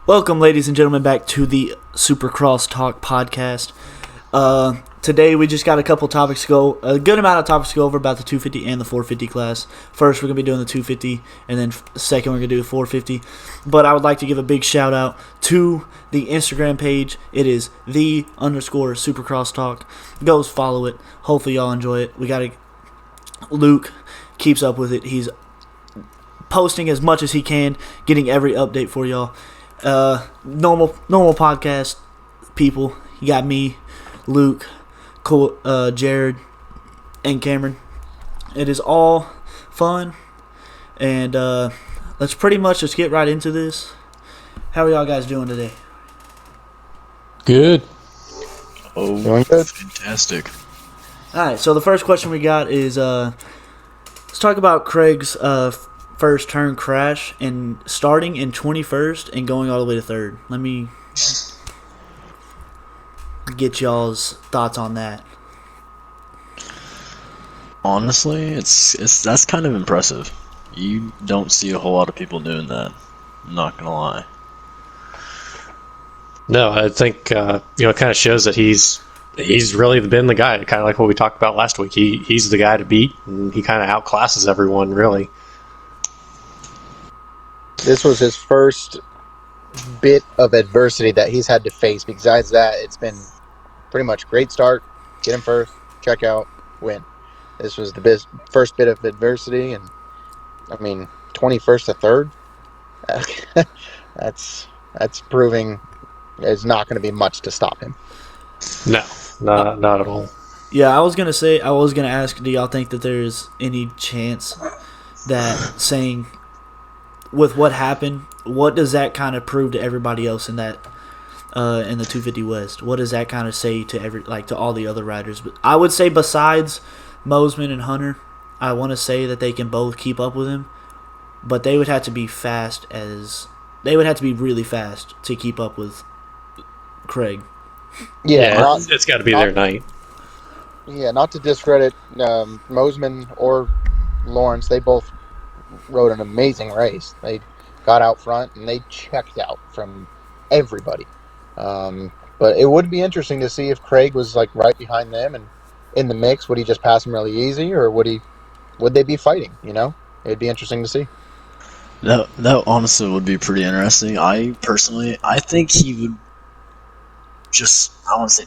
Welcome, ladies and gentlemen, back to the Supercross Talk Podcast. Today we just got a couple topics to go, a good amount of topics to go over about the 250 and the 450 class. First, we're going to be doing the 250, and then second, we're going to do the 450. But I would like to give a big shout out to the Instagram page. It is _Supercross Talk. Go follow it. Hopefully y'all enjoy it. Luke keeps up with it. He's posting as much as he can, getting every update for y'all. Normal podcast people. You got me, Luke, Jared, and Cameron. It is all fun, and let's pretty much just get right into this. How are y'all guys doing today? Good. Oh, Doing good. Fantastic. All right. So the first question we got is let's talk about Craig's first turn crash and starting in 21st and going all the way to 3rd. Let me get y'all's thoughts on that. Honestly, that's kind of impressive. You don't see a whole lot of people doing that. I'm not gonna lie. No, I think it kind of shows that he's really been the guy. Kind of like what we talked about last week. He's the guy to beat, and he kind of outclasses everyone. Really. This was his first bit of adversity that he's had to face. Besides that, it's been pretty much great start, get him first, check out, win. This was the first bit of adversity, and 21st to 3rd. that's proving there's not going to be much to stop him. No, not at all. Yeah, I was gonna ask, do y'all think that there's any chance that saying with what happened, what does that kind of prove to everybody else in that in the 250 West? What does that kind of say to all the other riders? But I would say besides Mosman and Hunter, I want to say that they can both keep up with him, but they would have to be really fast to keep up with Craig. Yeah, it's got to be their night. Yeah, not to discredit Mosman or Lawrence, they both rode an amazing race. They got out front and they checked out from everybody. But it would be interesting to see if Craig was like right behind them and in the mix. Would he just pass him really easy, or would they be fighting? It'd be interesting to see. That honestly would be pretty interesting. I think he would I want to say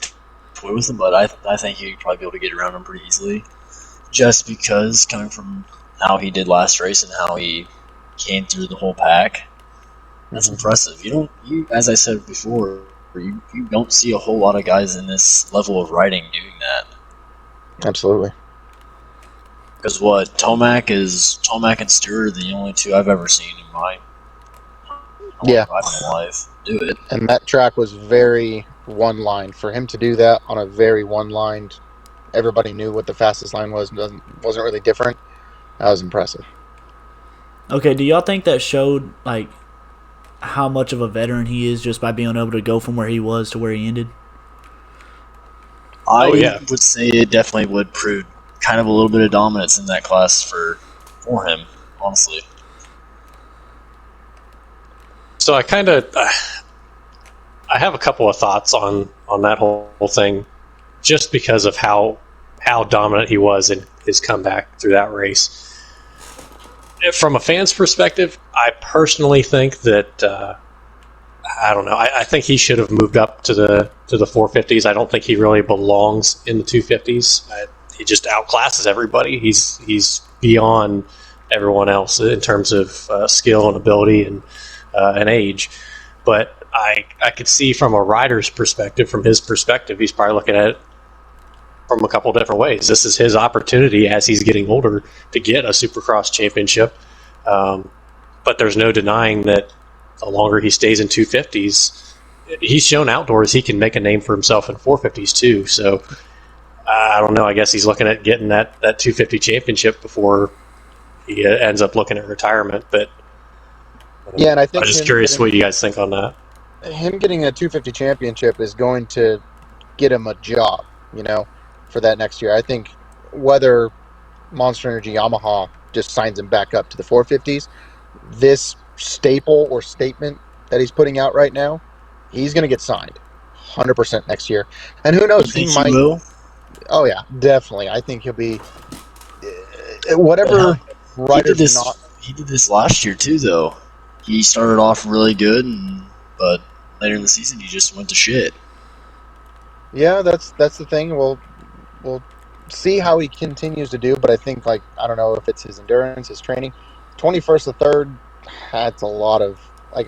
toy with him, but I think he'd probably be able to get around him pretty easily. Just because coming from how he did last race and how he came through the whole pack, that's impressive. You as I said before, you don't see a whole lot of guys in this level of riding doing that. Absolutely. Because Tomac and Stewart are the only two I've ever seen in my life do it. And that track was very one line. For him to do that on a very one line, everybody knew what the fastest line was. Wasn't really different. That was impressive. Okay, do y'all think that showed how much of a veteran he is just by being able to go from where he was to where he ended? I would say it definitely would prove kind of a little bit of dominance in that class for him, honestly. So I have a couple of thoughts on that whole thing, just because of how dominant he was in his comeback through that race. From a fan's perspective, I personally think that I don't know. I think he should have moved up to the 450s. I don't think he really belongs in the 250s. He just outclasses everybody. He's beyond everyone else in terms of skill and ability and age. But I could see from a rider's perspective, from his perspective, he's probably looking at it from a couple different ways. This is his opportunity as he's getting older to get a Supercross championship. But there's no denying that the longer he stays in 250s, he's shown outdoors he can make a name for himself in 450s too. So I don't know. I guess he's looking at getting that 250 championship before he ends up looking at retirement. But yeah, and I think I'm just curious what you guys think on that. Him getting a 250 championship is going to get him a job, for that next year. I think whether Monster Energy Yamaha just signs him back up to the 450s, this staple or statement that he's putting out right now, he's going to get signed 100% next year. And who You knows, think he will? Oh, yeah, definitely. I think he'll be whatever writers not. He did this last year, too, though. He started off really good, but later in the season, he just went to shit. Yeah, that's the thing. We'll see how he continues to do, but I think, I don't know if it's his endurance, his training. 21st to 3rd, that's a lot of,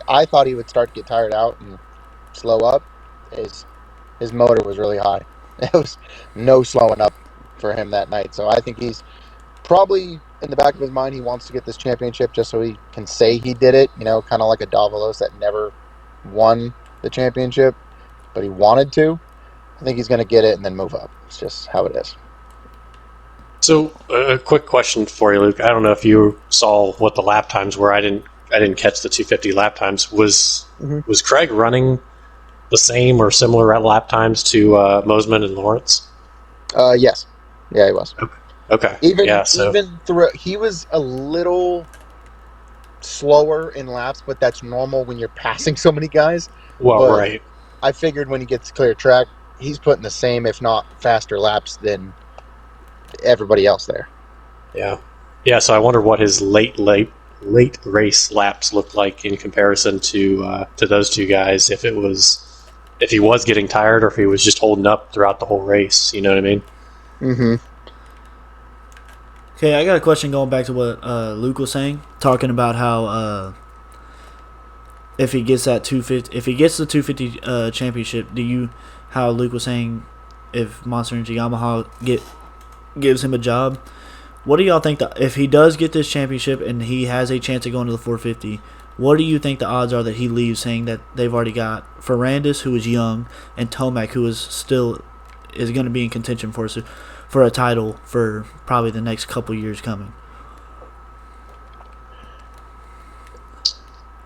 I thought he would start to get tired out and slow up. His motor was really high. It was no slowing up for him that night. So I think he's probably, in the back of his mind, he wants to get this championship just so he can say he did it, kind of like a Davalos that never won the championship, but he wanted to. I think he's going to get it and then move up. It's just how it is. So, a quick question for you, Luke. I don't know if you saw what the lap times were. I didn't catch the 250 lap times. Was Craig running the same or similar lap times to Mosman and Lawrence? Yes. Yeah, he was. Okay. Even through, he was a little slower in laps, but that's normal when you're passing so many guys. Well, right. I figured when he gets clear track, he's putting the same, if not faster, laps than everybody else there. Yeah. Yeah, so I wonder what his late race laps looked like in comparison to those two guys, if he was getting tired or if he was just holding up throughout the whole race, you know what I mean? Mm-hmm. Okay, I got a question going back to what Luke was saying, talking about how if he gets the 250 championship, how Luke was saying if Monster Energy Yamaha gives him a job. What do y'all think if he does get this championship and he has a chance of going to the 450? What do you think the odds are that he leaves, saying that they've already got Ferrandis, who is young, and Tomac, who is going to be in contention for a title for probably the next couple years coming?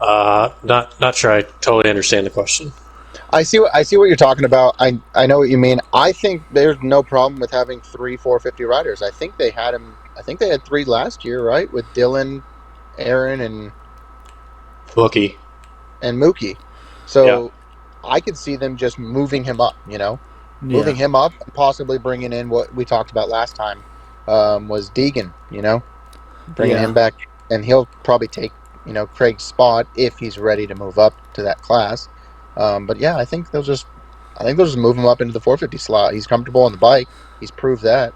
Not sure I totally understand the question. I see what you're talking about. I know what you mean. I think there's no problem with having 3 450 riders. I think they had 3 last year, right? With Dylan, Aaron, and Mookie. So yeah. I could see them just moving him up, moving him up and possibly bringing in what we talked about last time, was Deegan, bringing him back, and he'll probably take, Craig's spot if he's ready to move up to that class. But yeah, I think they'll just move him up into the 450 slot. He's comfortable on the bike. He's proved that.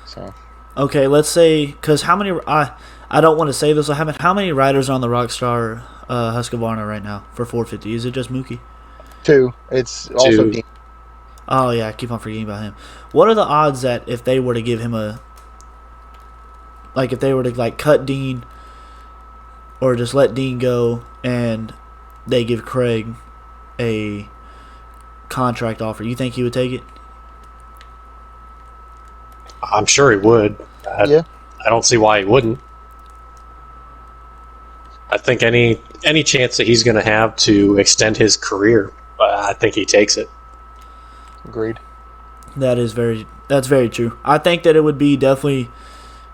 So okay, let's say, because how many? I don't want to say this. How many riders are on the Rockstar Husqvarna right now for 450? Is it just Mookie? 2. It's also Dean. Oh yeah, I keep on forgetting about him. What are the odds that if they were to give him if they were to cut Dean or just let Dean go and they give Craig a contract offer, you think he would take it? I'm sure he would. I don't see why he wouldn't. I think any chance that he's going to have to extend his career, I think he takes it. Agreed. That's very true. I think that it would be definitely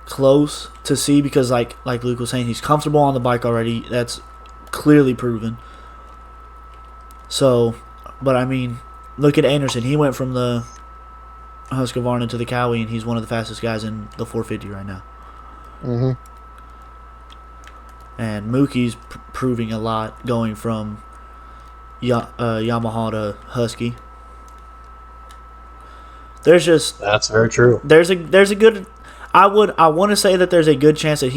close to see because like Luke was saying, he's comfortable on the bike already. That's clearly proven. So, but I mean, look at Anderson. He went from the Husqvarna to the Cowie, and he's one of the fastest guys in the 450 right now. Mm-hmm. And Mookie's proving a lot, going from Yamaha to Husky. That's very true. There's a good. I want to say that there's a good chance that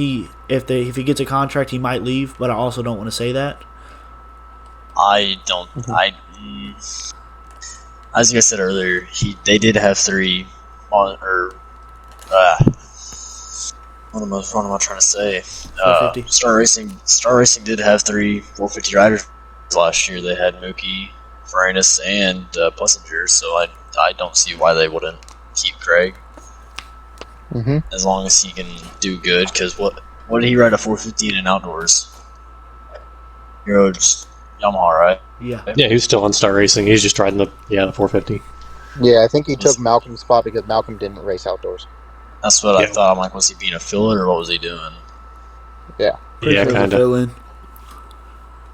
if he gets a contract, he might leave, but I also don't want to say that. I don't. As I said earlier, they did have 3 on, or what am I trying to say? Star Racing did have 3 450 riders last year. They had Mookie, Ferrandis, and Plessinger. So I don't see why they wouldn't keep Craig. Mm-hmm. As long as he can do good. Because what did he ride a 450 in outdoors? He rode Yamaha, right? Yeah. Yeah, he was still on Star Racing. He's just riding the 450. Yeah, I think he took Malcolm's spot because Malcolm didn't race outdoors. That's what I thought. I'm like, was he being a filler or what was he doing? Yeah. Yeah, kind of.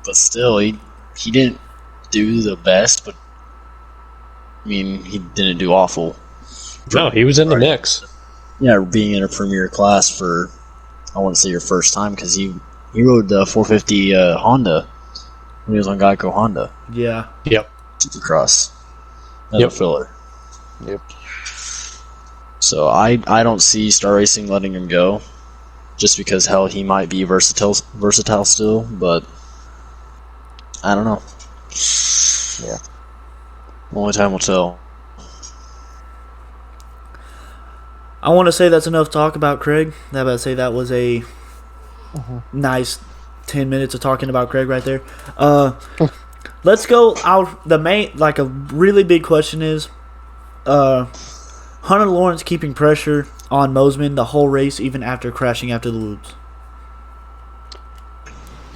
But still, he didn't do the best, but I mean, he didn't do awful. No, he was in the mix. Yeah, being in a premier class for, I want to say your first time, because he rode the 450 Honda when he was on Geico Honda. Yeah. Yep. Supercross. Another filler. Yep. So I don't see Star Racing letting him go, just because hell he might be versatile still, but I don't know. Yeah. Only time will tell. I want to say that's enough talk about Craig. I about to say that was a nice 10 minutes of talking about Craig right there. Let's go out. The main, like, a really big question is Hunter Lawrence keeping pressure on Mosman the whole race, even after crashing after the loops.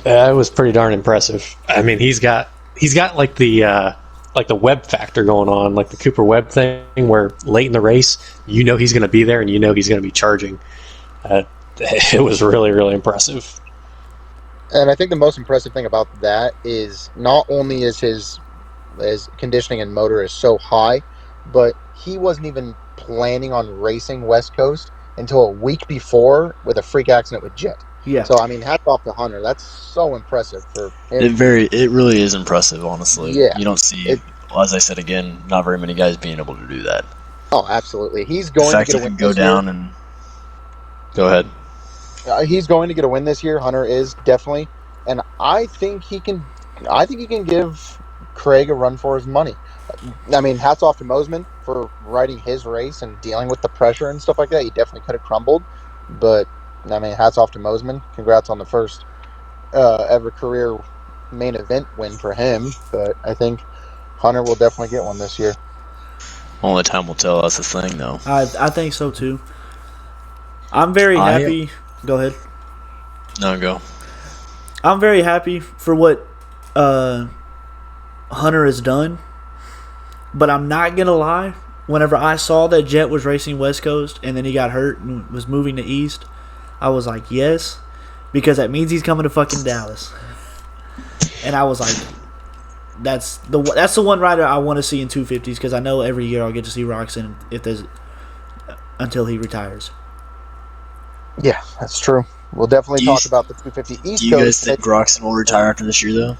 It was pretty darn impressive. I mean, he's got like the Webb factor going on, like the Cooper Webb thing, where late in the race, you know he's going to be there and you know he's going to be charging. It was really, really impressive. And I think the most impressive thing about that is not only is his conditioning and motor is so high, but he wasn't even planning on racing West Coast until a week before with a freak accident with Jet. Yeah. So, I mean, hats off to Hunter. That's so impressive for him. It really is impressive, honestly. Yeah. You don't see, as I said again, not very many guys being able to do that. Oh, absolutely. He's going to get a win go this down year. and go ahead. He's going to get a win this year. Hunter is definitely, and I think he can give Craig a run for his money. I mean, hats off to Mosman for riding his race and dealing with the pressure and stuff like that. He definitely could have crumbled, but I mean, hats off to Mosman. Congrats on the first ever career main event win for him. But I think Hunter will definitely get one this year. Only time will tell. That's the thing, though. I think so too. I'm very happy. Go ahead. No, go. I'm very happy for what Hunter has done, but I'm not gonna lie. Whenever I saw that Jet was racing West Coast and then he got hurt and was moving to East, I was like, yes, because that means he's coming to fucking Dallas. And I was like, that's the one rider I want to see in 250s, because I know every year I'll get to see Roxon until he retires. Yeah, that's true. We'll definitely talk about the 250 East Coast. Do you guys think Roxon will retire after this year, though?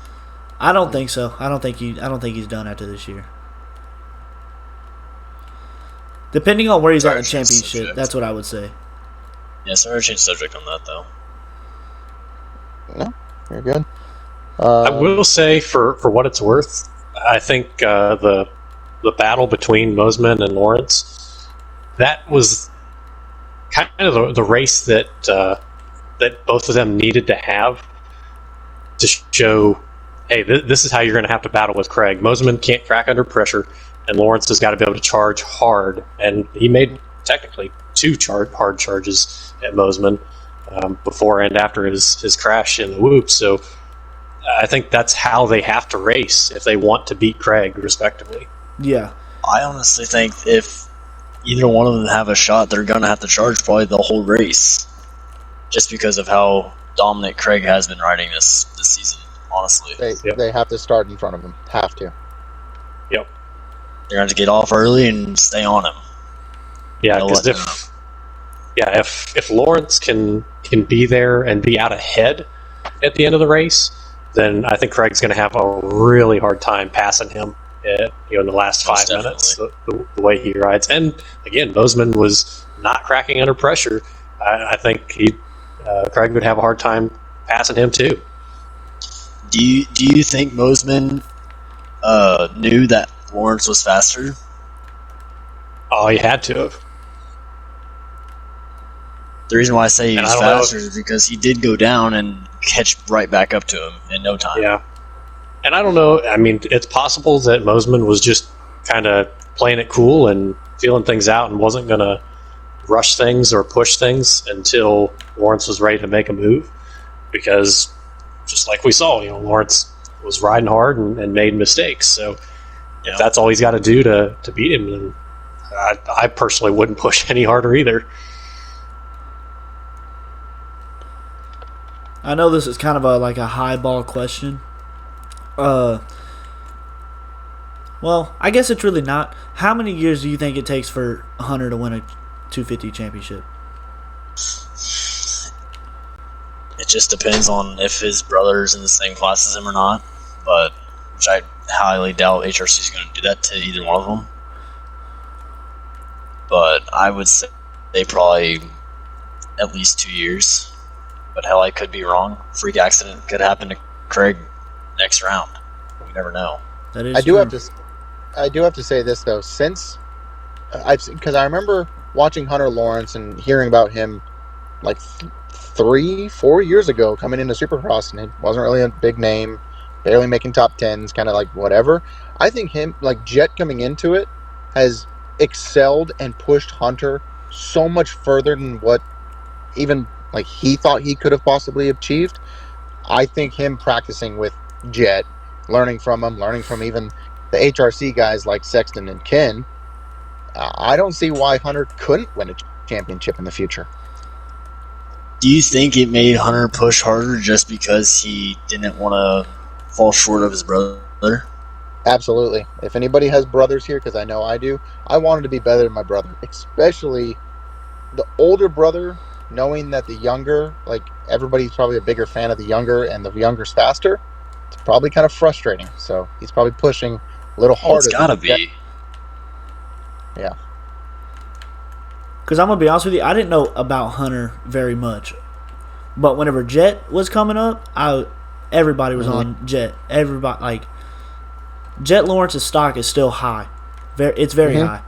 I don't think so. I don't think he's done after this year. Depending on where he's at in the championship, that's what I would say. Yeah, sorry to change subject on that, though. No, you're good. I will say, for what it's worth, I think the battle between Mosman and Lawrence, that was kind of the race that both of them needed to have to show, hey, this is how you're going to have to battle with Craig. Mosman can't crack under pressure, and Lawrence has got to be able to charge hard. And he made technically two hard charges at Mosman before and after his crash in the whoop. So I think that's how they have to race if they want to beat Craig, respectively. Yeah. I honestly think if either one of them have a shot, they're going to have to charge probably the whole race, just because of how dominant Craig has been riding this season, honestly. They have to start in front of him. Have to. Yep. They're going to get off early and stay on him. Yeah, because if Lawrence can be there and be out ahead at the end of the race, then I think Craig's going to have a really hard time passing him in the last 5 minutes, the way he rides. And again, Mosman was not cracking under pressure. I think Craig would have a hard time passing him too. Do you think Mosman knew that Lawrence was faster? Oh, he had to have. The reason why I say he was faster is because he did go down and catch right back up to him in no time. Yeah. And I don't know, I mean, it's possible that Mosman was just kind of playing it cool and feeling things out and wasn't going to rush things or push things until Lawrence was ready to make a move. Because just like we saw, Lawrence was riding hard and made mistakes. So if that's all he's got to do to beat him, then I personally wouldn't push any harder either. I know this is kind of like a high ball question. Well, I guess it's really not. How many years do you think it takes for Hunter to win a 250 championship? It just depends on if his brother's in the same class as him or not. But which I highly doubt HRC is going to do that to either one of them. But I would say they probably at least 2 years. But hell, I could be wrong. Freak accident could happen to Craig next round. You never know. That is I true. do have to say this though, because I remember watching Hunter Lawrence and hearing about him like 3-4 years ago coming into Supercross, and he wasn't really a big name, barely making top tens, kind of like whatever. I think him, like Jet coming into it, has excelled and pushed Hunter so much further than what even like he thought he could have possibly achieved. I think him practicing with Jet, learning from him, learning from even the HRC guys like Sexton and Ken, I don't see why Hunter couldn't win a championship in the future. Do you think it made Hunter push harder just because he didn't want to fall short of his brother? Absolutely. If anybody has brothers here, because I know I do, I wanted to be better than my brother, especially the older brother, knowing that the younger, like everybody's probably a bigger fan of the younger, and the younger's faster. It's probably kind of frustrating. So he's probably pushing a little harder. It's gotta be. Yeah. Because I'm going to be honest with you, I didn't know about Hunter very much. But whenever Jet was coming up, everybody was on Jet. Everybody, like, Jet Lawrence's stock is still high. It's very high.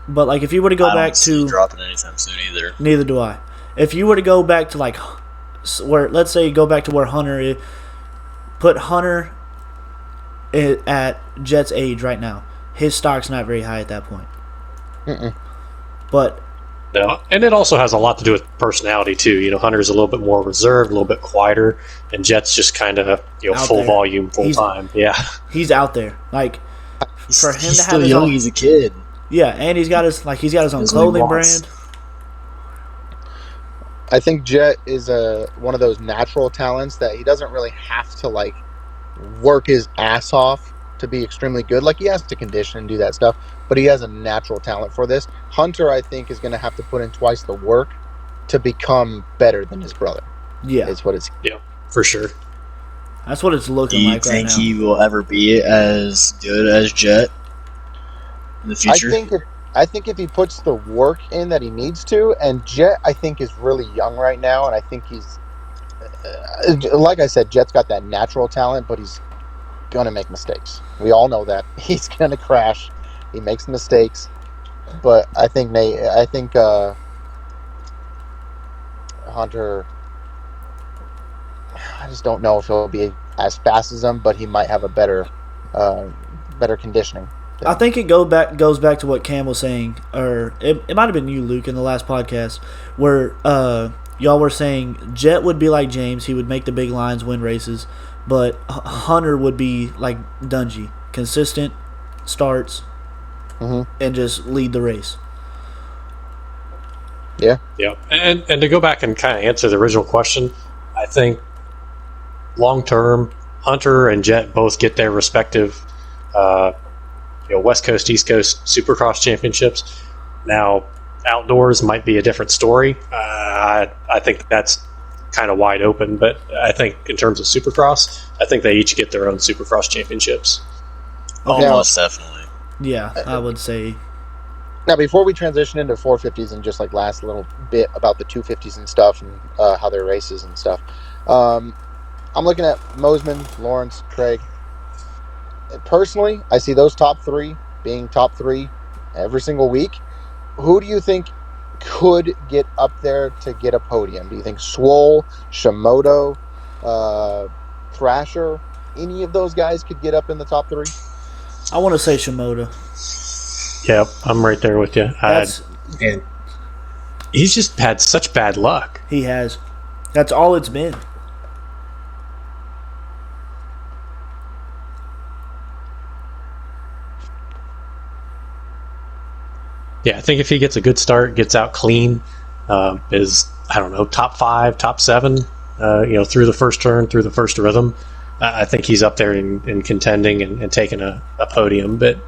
But, like, if you were to go back to... I don't see it dropping anytime soon either. Neither do I. If you were to go back to, like, let's say go back to where Hunter is, put Hunter at Jet's age right now. His stock's not very high at that point. But no, and it also has a lot to do with personality too. You know, Hunter's a little bit more reserved, a little bit quieter, and Jet's just kind of full there. volume, full time. Yeah, he's out there. Like for him he's to still have his young. own, He's a kid. Yeah, and he's got his own His clothing own boss. brand. I think Jet is one of those natural talents that he doesn't really have to like work his ass off to be extremely good. Like he has to condition and do that stuff, but he has a natural talent for this. Hunter, I think, is going to have to put in twice the work to become better than his brother. Yeah, is what it's. Yeah, for sure. That's what it's looking Do you like right now. think he will ever be as good as Jet in the future? I think if he puts the work in that he needs to, and Jet, I think, is really young right now, and I think he's, like I said, Jet's got that natural talent, but he's going to make mistakes. We all know that. He's going to crash. He makes mistakes. But I think Hunter, I just don't know if he'll be as fast as him, but he might have a better conditioning. I think it goes back to what Cam was saying, or it might have been you, Luke, in the last podcast, where y'all were saying Jet would be like James. He would make the big lines, win races, but Hunter would be like Dungy, consistent starts, and just lead the race. Yeah. Yeah, and to go back and kind of answer the original question, I think long term, Hunter and Jet both get their respective, West Coast, East Coast Supercross championships. Now, outdoors might be a different story. I think that's kind of wide open, but I think in terms of Supercross, I think they each get their own Supercross championships. Almost definitely. Yeah, I would say. Now, before we transition into 450s and just like last little bit about the 250s and stuff and how their races and stuff, I'm looking at Mosman, Lawrence, Craig. Personally, I see those top three being top three every single week. Who do you think could get up there to get a podium? Do you think Swole, Shimoda, Thrasher, any of those guys could get up in the top three? I want to say Shimoda. Yep, I'm right there with you. And he's just had such bad luck. he has. That's all it's been. Yeah, I think if he gets a good start, gets out clean, is, I don't know, top 5, top 7, through the first turn, through the first rhythm, I think he's up there in contending and taking a podium, but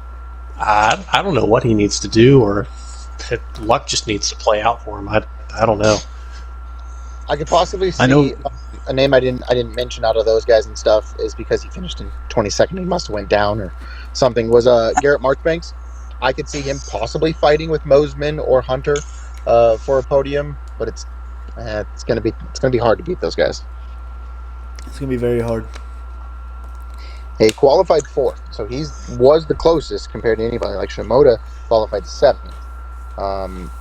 I don't know what he needs to do, or if luck just needs to play out for him. I don't know. I could possibly see a name I didn't mention out of those guys and stuff is because he finished in 22nd. He must have went down or something. Was Garrett Marchbanks. I could see him possibly fighting with Mosman or Hunter for a podium, but it's gonna be hard to beat those guys. It's gonna be very hard. He qualified 4th, so he was the closest compared to anybody. Like Shimoda qualified 7th,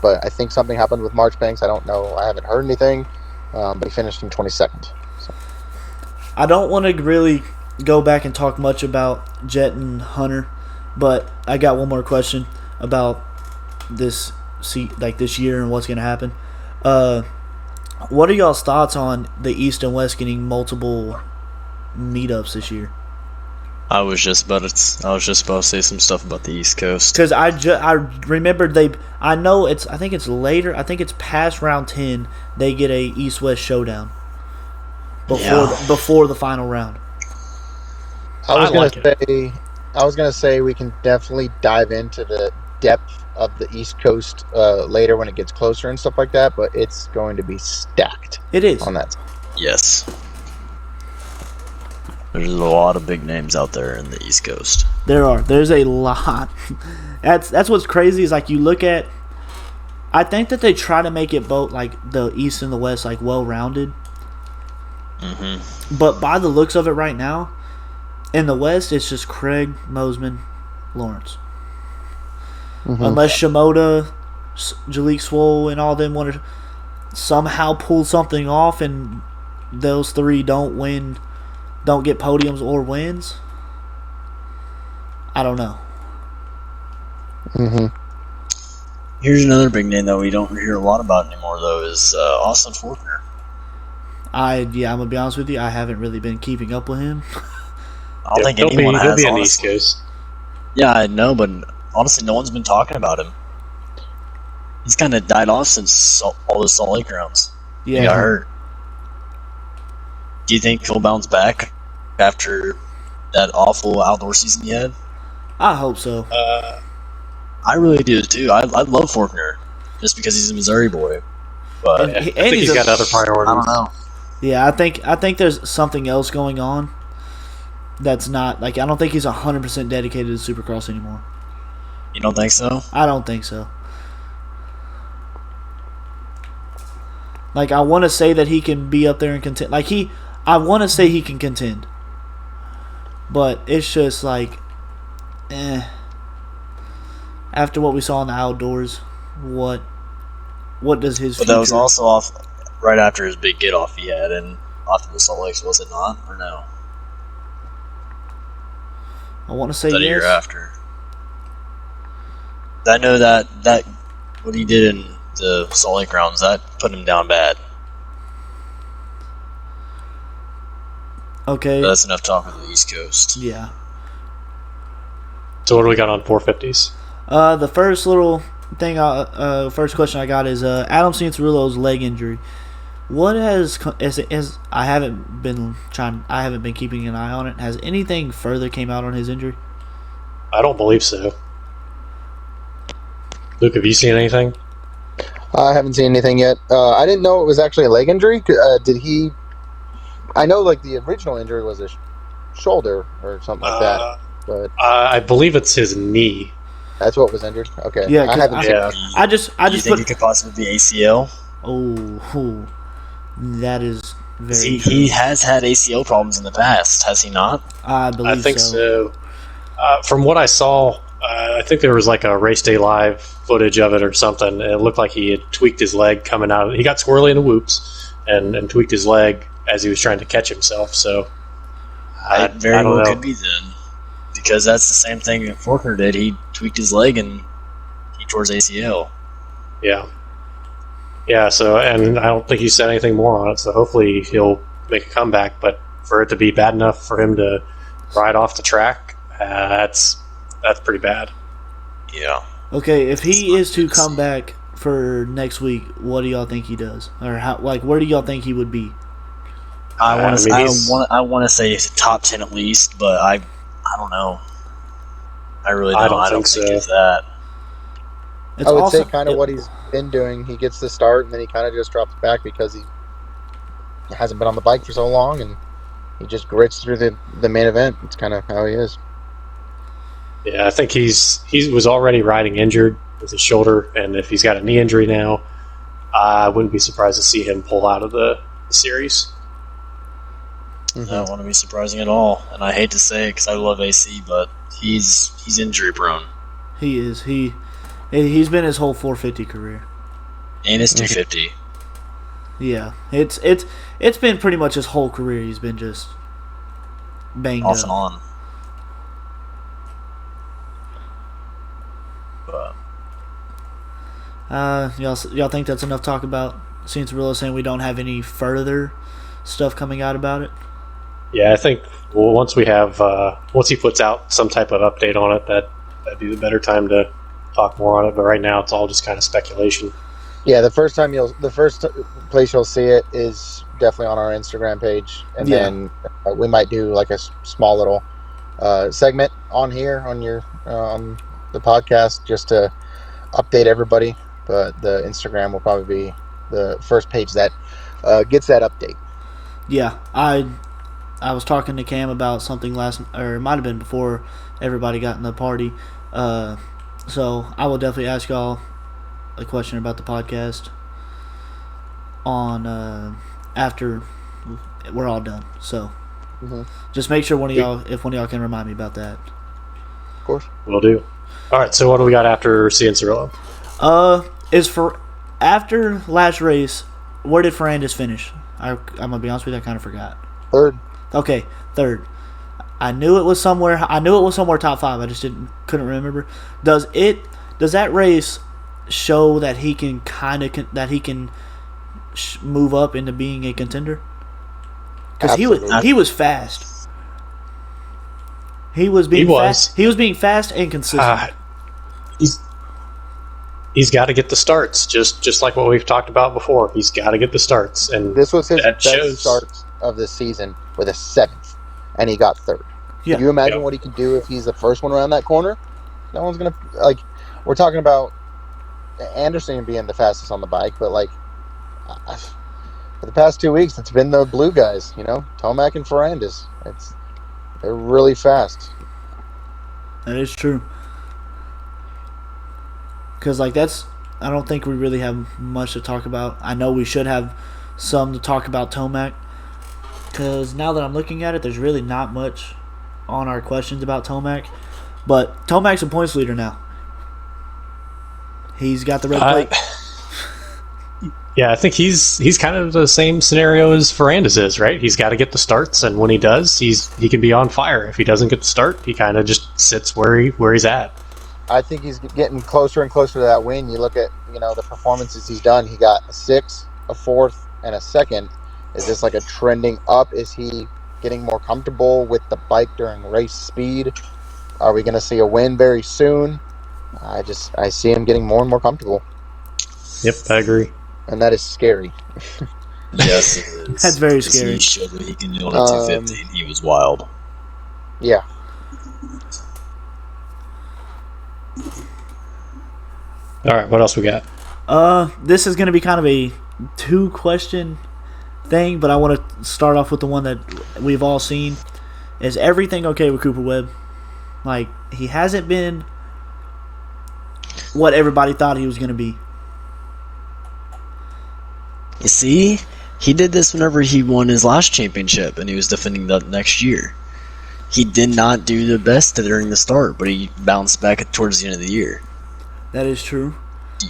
but I think something happened with Marchbanks. I don't know. I haven't heard anything, but he finished in 22nd. So. I don't want to really go back and talk much about Jet and Hunter, but I got one more question about this year and what's gonna happen. What are y'all's thoughts on the East and West getting multiple meetups this year? I was just about to say some stuff about the East Coast. Because I remembered I think it's later. I think it's past round 10. They get a East West showdown before the final round. I was gonna say we can definitely dive into the depth of the East Coast later when it gets closer and stuff like that. But it's going to be stacked. It is on that. Yes. There's a lot of big names out there in the East Coast. There's a lot. That's what's crazy is like you look at. I think that they try to make it both like the East and the West like well rounded. Mm-hmm. But by the looks of it right now, in the West it's just Craig, Mosman, Lawrence. Mm-hmm. Unless Shimoda, Jalek Swole, and all them want to somehow pull something off, and those 3 don't get podiums or wins. I don't know. Mm-hmm. Here's another big name that we don't hear a lot about anymore, though, is Austin Forkner. I'm gonna be honest with you. I haven't really been keeping up with him. I don't think anyone has. He'll be on the honestly. East Coast. Yeah, I know, but honestly, no one's been talking about him. He's kind of died off since all the Salt Lake rounds. Yeah, he got hurt. Do you think he'll bounce back after that awful outdoor season he had? I hope so. I really do too. I love Forkner just because he's a Missouri boy. But I think he's got other priorities. I don't know. Yeah, I think there's something else going on. That's not like I don't think he's 100% dedicated to Supercross anymore. You don't think so? I don't think so. Like I want to say that he can be up there and contend. I want to say he can contend, but it's just like, After what we saw in the outdoors, what does his? But that was also off right after his big get off he had, and after the Salt Lakes, was it not, or no? I want to say that yes. A year after. I know that what he did in the Salt Lake rounds, that put him down bad. Okay. But that's enough talk on the East Coast. Yeah. So what do we got on 450s? The first little thing, first question I got is Adam Cianciarulo's leg injury. What I haven't been keeping an eye on it. Has anything further came out on his injury? I don't believe so. Luke, have you seen anything? I haven't seen anything yet. I didn't know it was actually a leg injury. Did he? I know, like the original injury was a shoulder or something like that. But I believe it's his knee. That's what was injured. Okay. Yeah. I just you think it could possibly be ACL? Oh, that is very. He has had ACL problems in the past, has he not? I believe. I think so. From what I saw, I think there was like a race day live footage of it or something. And it looked like he had tweaked his leg coming out. He got squirrely in the whoops and tweaked his leg as he was trying to catch himself. So it very well could be then, because that's the same thing that Forkner did. He tweaked his leg and he tore his ACL. Yeah. So, and I don't think he said anything more on it. So hopefully he'll make a comeback. But for it to be bad enough for him to ride off the track, that's pretty bad. Yeah. Okay, if he is to come back for next week, what do y'all think he does, or how? Like, where do y'all think he would be? I want to. he's- I want to say top 10 at least, but I don't know. I really don't. I don't think think so. it's that. It's I would also, say kind of what he's been doing. He gets the start, and then he kind of just drops back because he hasn't been on the bike for so long, and he just grits through the main event. It's kind of how he is. Yeah, I think he was already riding injured with his shoulder, and if he's got a knee injury now, I wouldn't be surprised to see him pull out of the series. I don't want to be surprising at all, and I hate to say it because I love AC, but he's injury prone, he is. He's been his whole 450 career. and it's 250. Yeah, it's been pretty much his whole career. He's been just banged Off up. and on. But Y'all think that's enough talk about Cincerillo saying we don't have any further stuff coming out about it? Yeah, I think once we have once he puts out some type of update on it, that'd be the better time to talk more on it. But right now, it's all just kind of speculation. Yeah, the first place you'll see it is definitely on our Instagram page, and then we might do like a small little segment on here on your on the podcast just to update everybody. But the Instagram will probably be the first page that gets that update. Yeah, I was talking to Cam about something or it might have been before everybody got in the party. So I will definitely ask y'all a question about the podcast on after we're all done. So just make sure if one of y'all can remind me about that. Of course. Will do. All right, so what do we got after Cianciarillo? Is for after last race, where did Ferrandis finish? I'm gonna be honest with you, I kind of forgot. Third. Okay, third. I knew it was somewhere top 5. I just couldn't remember. Does that race show that he can move up into being a contender? Because he was fast. He was being fast and consistent. He's got to get the starts, just like what we've talked about before. He's got to get the starts, and This was his that best shows. start of the season with a 7th, and he got 3rd. Yeah. Can you imagine what he could do if he's the first one around that corner? No one's gonna We're talking about Anderson being the fastest on the bike, but for the past 2 weeks, it's been the blue guys. Tomac and Ferrandis. They're really fast. That is true. Because I don't think we really have much to talk about. I know we should have some to talk about Tomac. Because now that I'm looking at it, there's really not much on our questions about Tomac. But Tomac's a points leader now. He's got the red plate. Yeah, I think he's kind of the same scenario as Ferrandis is, right? He's got to get the starts, and when he does, he can be on fire. If he doesn't get the start, he kind of just sits where he's at. I think he's getting closer and closer to that win. You look at the performances he's done. He got a 6th, a 4th, and a 2nd. Is this like a trending up? Is he getting more comfortable with the bike during race speed? Are we going to see a win very soon? I see him getting more and more comfortable. Yep, I agree. And that is scary. yes, it is. That's very 'Cause scary. He showed what he can do on a 250. And he was wild. Yeah. All right, what else we got? This is going to be kind of a 2-question thing, but I want to start off with the one that we've all seen. Is everything okay with Cooper Webb? He hasn't been what everybody thought he was going to be. You see, he did this whenever he won his last championship, and he was defending that next year. He did not do the best during the start, but he bounced back towards the end of the year. That is true.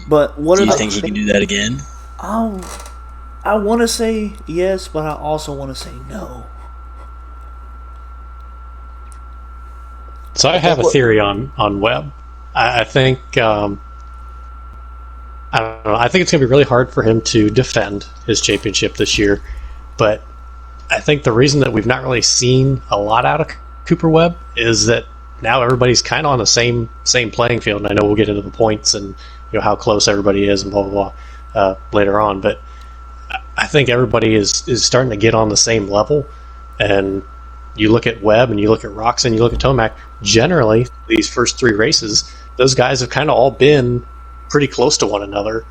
But Do you think he can do that again? I want to say yes, but I also want to say no. So I have a theory on Webb. I think I don't know. I think it's going to be really hard for him to defend his championship this year. But I think the reason that we've not really seen a lot out of Cooper Webb is that now everybody's kind of on the same playing field. And I know we'll get into the points and how close everybody is and blah blah blah later on. But I think everybody is starting to get on the same level. And you look at Webb and you look at Roczen, you look at Tomac, generally, these first 3 races, those guys have kind of all been pretty close to one another.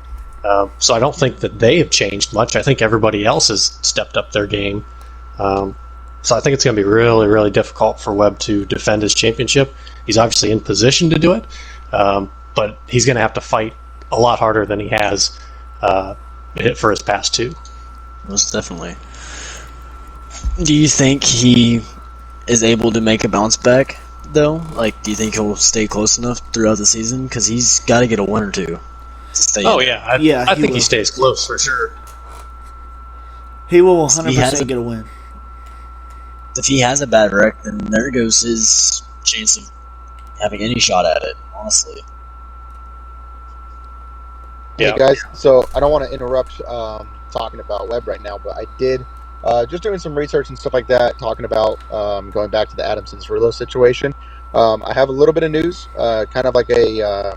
So I don't think that they have changed much. I think everybody else has stepped up their game. So I think it's going to be really, really difficult for Webb to defend his championship. He's obviously in position to do it, but he's going to have to fight a lot harder than he has for his past 2. Most definitely. Do you think he is able to make a bounce back, though? Like, do you think he'll stay close enough throughout the season? Because he's got to get a win or 2 to stay. Oh, yeah. I think he stays close for sure. He will 100% get a win. If he has a bad wreck, then there goes his chance of having any shot at it, honestly. Yeah. Hey, guys, so I don't want to interrupt talking about Webb right now, but I did just doing some research and stuff like that, talking about going back to the Adamson Cirillo situation. I have a little bit of news, kind of like a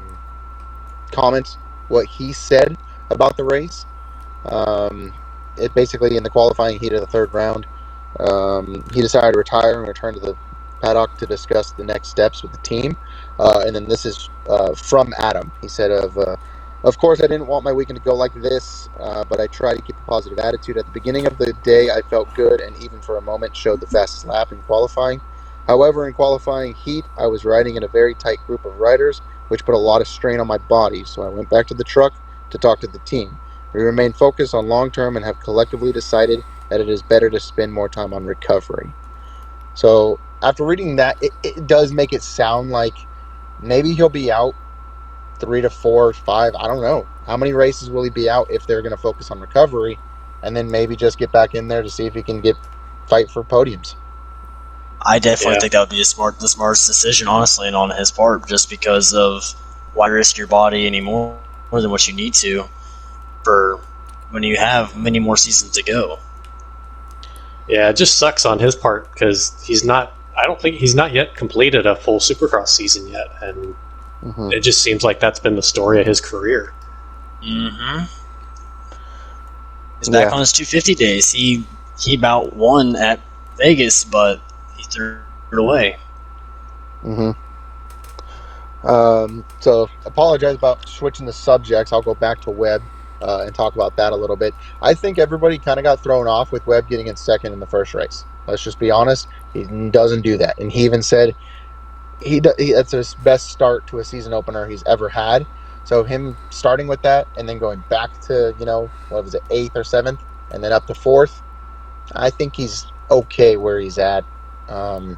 comment what he said about the race. It basically, in the qualifying heat of the 3rd round, he decided to retire and return to the paddock to discuss the next steps with the team. And then this is from Adam. He said, of course, I didn't want my weekend to go like this, but I tried to keep a positive attitude. At the beginning of the day, I felt good and even for a moment showed the fastest lap in qualifying. However, in qualifying heat, I was riding in a very tight group of riders, which put a lot of strain on my body, so I went back to the truck to talk to the team. We remain focused on long-term and have collectively decided that it is better to spend more time on recovery. So after reading that, it does make it sound like maybe he'll be out 3 to 4 or 5. I don't know. How many races will he be out if they're going to focus on recovery and then maybe just get back in there to see if he can fight for podiums? I definitely think that would be the smartest decision, honestly, and on his part, just because of why risk your body anymore more than what you need to for when you have many more seasons to go. Yeah, it just sucks on his part because I don't think he's not yet completed a full Supercross season yet, and it just seems like that's been the story of his career. Mm-hmm. He's back on his 250 days. He about won at Vegas, but he threw it away. So apologize about switching the subjects. I'll go back to Webb and talk about that a little bit. I think everybody kind of got thrown off with Webb getting in second in the first race. Let's just be honest. He doesn't do that. And he even said that's his best start to a season opener he's ever had. So him starting with that and then going back to, 8th or 7th and then up to 4th, I think he's okay where he's at. I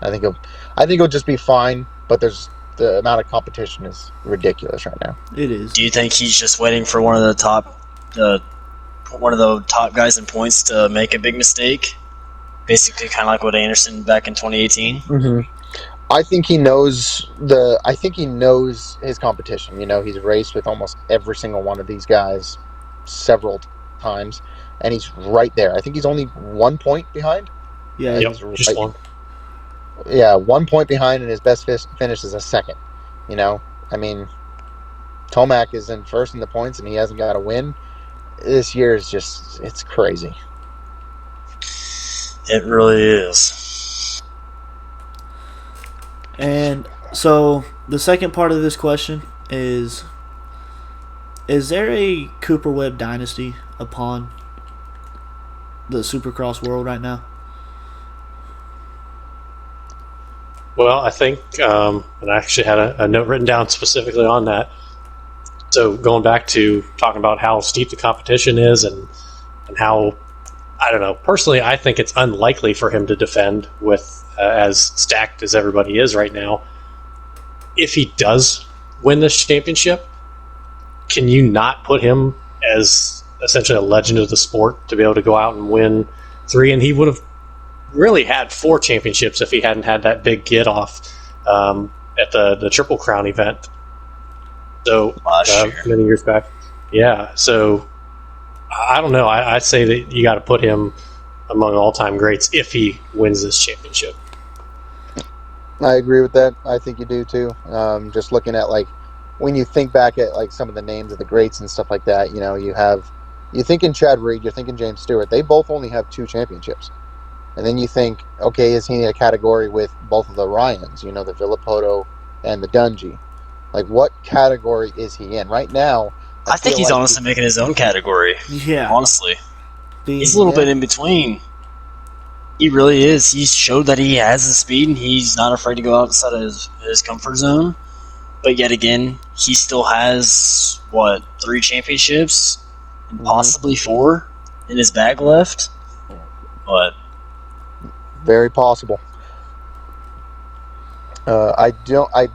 think he'll just be fine, but the amount of competition is ridiculous right now. It is. Do you think he's just waiting for one of the top guys in points to make a big mistake? Basically, kind of like what Anderson back in 2018. I think he knows his competition. He's raced with almost every single one of these guys several times, and he's right there. I think he's only 1 point behind. Yeah, just one. Yeah, 1 point behind, and his best finish is a second. I mean, Tomac is in first in the points, and he hasn't got a win. This year is it's crazy. It really is. And so the second part of this question is there a Cooper Webb dynasty upon the Supercross world right now? Well, I think, and I actually had a note written down specifically on that. So going back to talking about how steep the competition is and how, I don't know, personally I think it's unlikely for him to defend with as stacked as everybody is right now. If he does win this championship, can you not put him as essentially a legend of the sport to be able to go out and win 3? And he would have really had 4 championships if he hadn't had that big get off at the Triple Crown event. So many years back. Yeah, so I don't know. I'd say that you got to put him among all-time greats if he wins this championship. I agree with that. I think you do too. Just looking at when you think back at some of the names of the greats and stuff like that, you have you think in Chad Reed, you're thinking James Stewart. They both only have 2 championships. And then you think, okay, is he in a category with both of the Ryans, you know, the Villapoto and the Dungey? Like, what category is he in? Right now, I think he's honestly making his own category. Yeah. Honestly. He's a little bit in between. He really is. He's showed that he has the speed, and he's not afraid to go outside of his comfort zone. But yet again, he still has, 3 championships? And possibly 4 in his bag left? But... very possible. I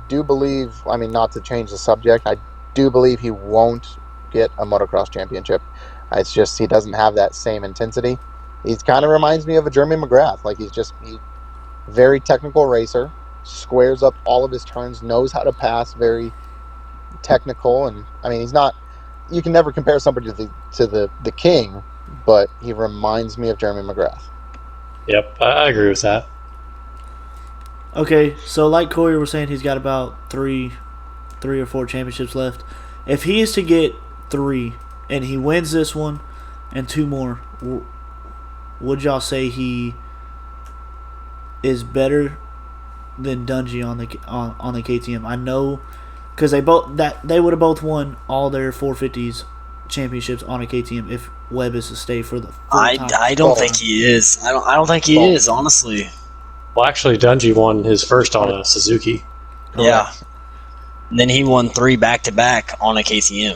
do believe, I mean, not to change the subject, I do believe he won't get a motocross championship. It's just he doesn't have that same intensity. He kind of reminds me of a Jeremy McGrath. Like, he's very technical racer, squares up all of his turns, knows how to pass, very technical. And I mean, he's not, you can never compare somebody to the king, but he reminds me of Jeremy McGrath. Yep, I agree with that. Okay, so like Corey was saying, he's got about three or 4 championships left. If he is to get 3 and he wins this one and 2 more, would y'all say he is better than Dungey on the KTM? I know because they would have both won all their 450s championships on a KTM if Webb is to stay for the full time. I don't think he is. I don't think he is, honestly. Well, actually, Dungey won his first on a Suzuki. Yeah. And then he won 3 back-to-back on a KTM.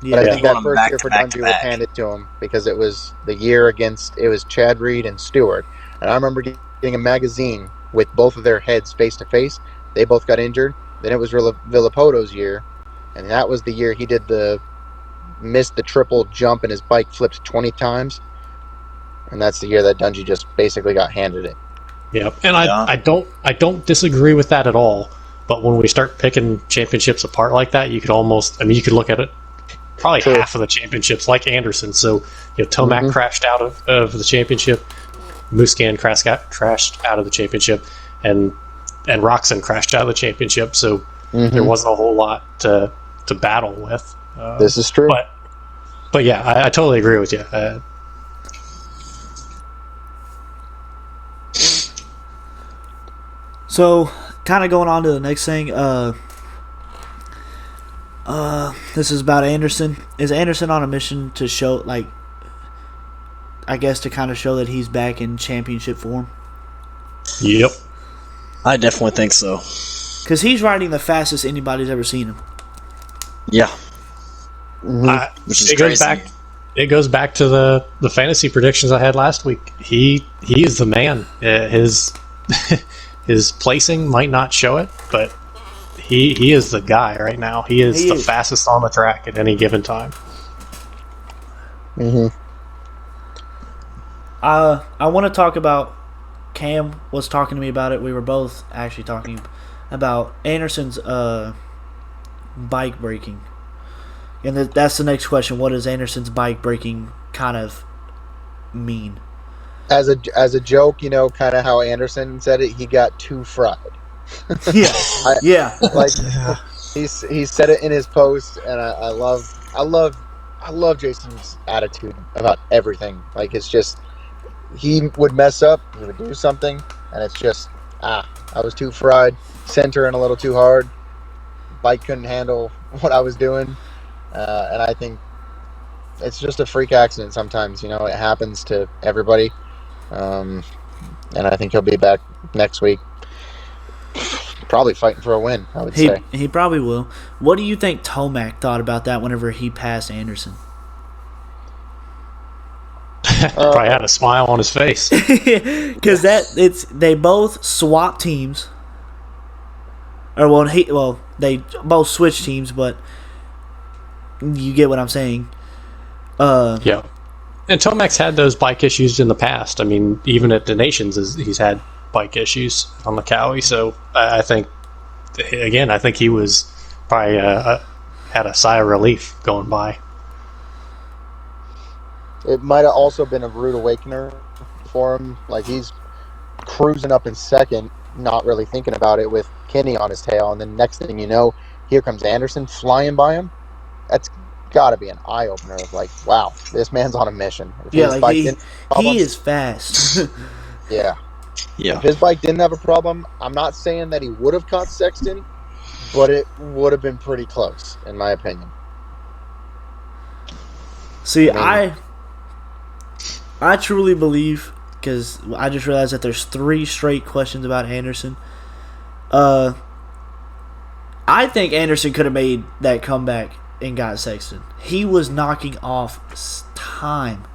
But I think that first year for Dungey was handed to him because it was the year it was Chad Reed and Stewart. And I remember getting a magazine with both of their heads face-to-face. They both got injured. Then it was Villapoto's year. And that was the year he missed the triple jump and his bike flipped 20 times. And that's the year that Dungey just basically got handed it. Yep. And I don't disagree with that at all. But when we start picking championships apart like that, you could look at it. Probably half of the championships, like Anderson. So, Tomac crashed out of the championship, Musquin crashed out of the championship, and Roxon crashed out of the championship. So there wasn't a whole lot to battle with. This is true. But yeah, I totally agree with you. So, kind of going on to the next thing. This is about Anderson. Is Anderson on a mission to show, to kind of show that he's back in championship form? Yep. I definitely think so. Because he's riding the fastest anybody's ever seen him. Yeah. Which is crazy. It goes back to the fantasy predictions I had last week. He is the man. His placing might not show it, but he is the guy right now. He is the fastest on the track at any given time. I want to talk about, Cam was talking to me about it. We were both actually talking about Anderson's bike braking. And that's the next question. What does Anderson's bike braking kind of mean? As a joke, kind of how Anderson said it, he got too fried. Yeah. Like he said it in his post, and I love Jason's attitude about everything. Like, it's just, he would mess up, he would do something, and it's just, I was too fried, centering a little too hard, bike couldn't handle what I was doing, and I think it's just a freak accident sometimes. It happens to everybody, and I think he'll be back next week, probably fighting for a win, I would say. He probably will. What do you think Tomac thought about that whenever he passed Anderson? Probably had a smile on his face. Because they both swap teams. They both switch teams, but you get what I'm saying. Yeah. And Tomac's had those bike issues in the past. I mean, even at the Nations, he's had bike issues on the Cowie. So I think he was probably had a sigh of relief going by. It might have also been a rude awakener for him. Like, he's cruising up in second, not really thinking about it, with Kenny on his tail, and then next thing you know, here comes Anderson flying by him. That's got to be an eye opener of like, wow, this man's on a mission. If Yeah, his like bike he didn't have problems- is fast. Yeah. Yeah. If his bike didn't have a problem, I'm not saying that he would have caught Sexton, but it would have been pretty close, in my opinion. See, I I truly believe, because I just realized that there's 3 straight questions about Anderson. I think Anderson could have made that comeback and got Sexton. He was knocking off time.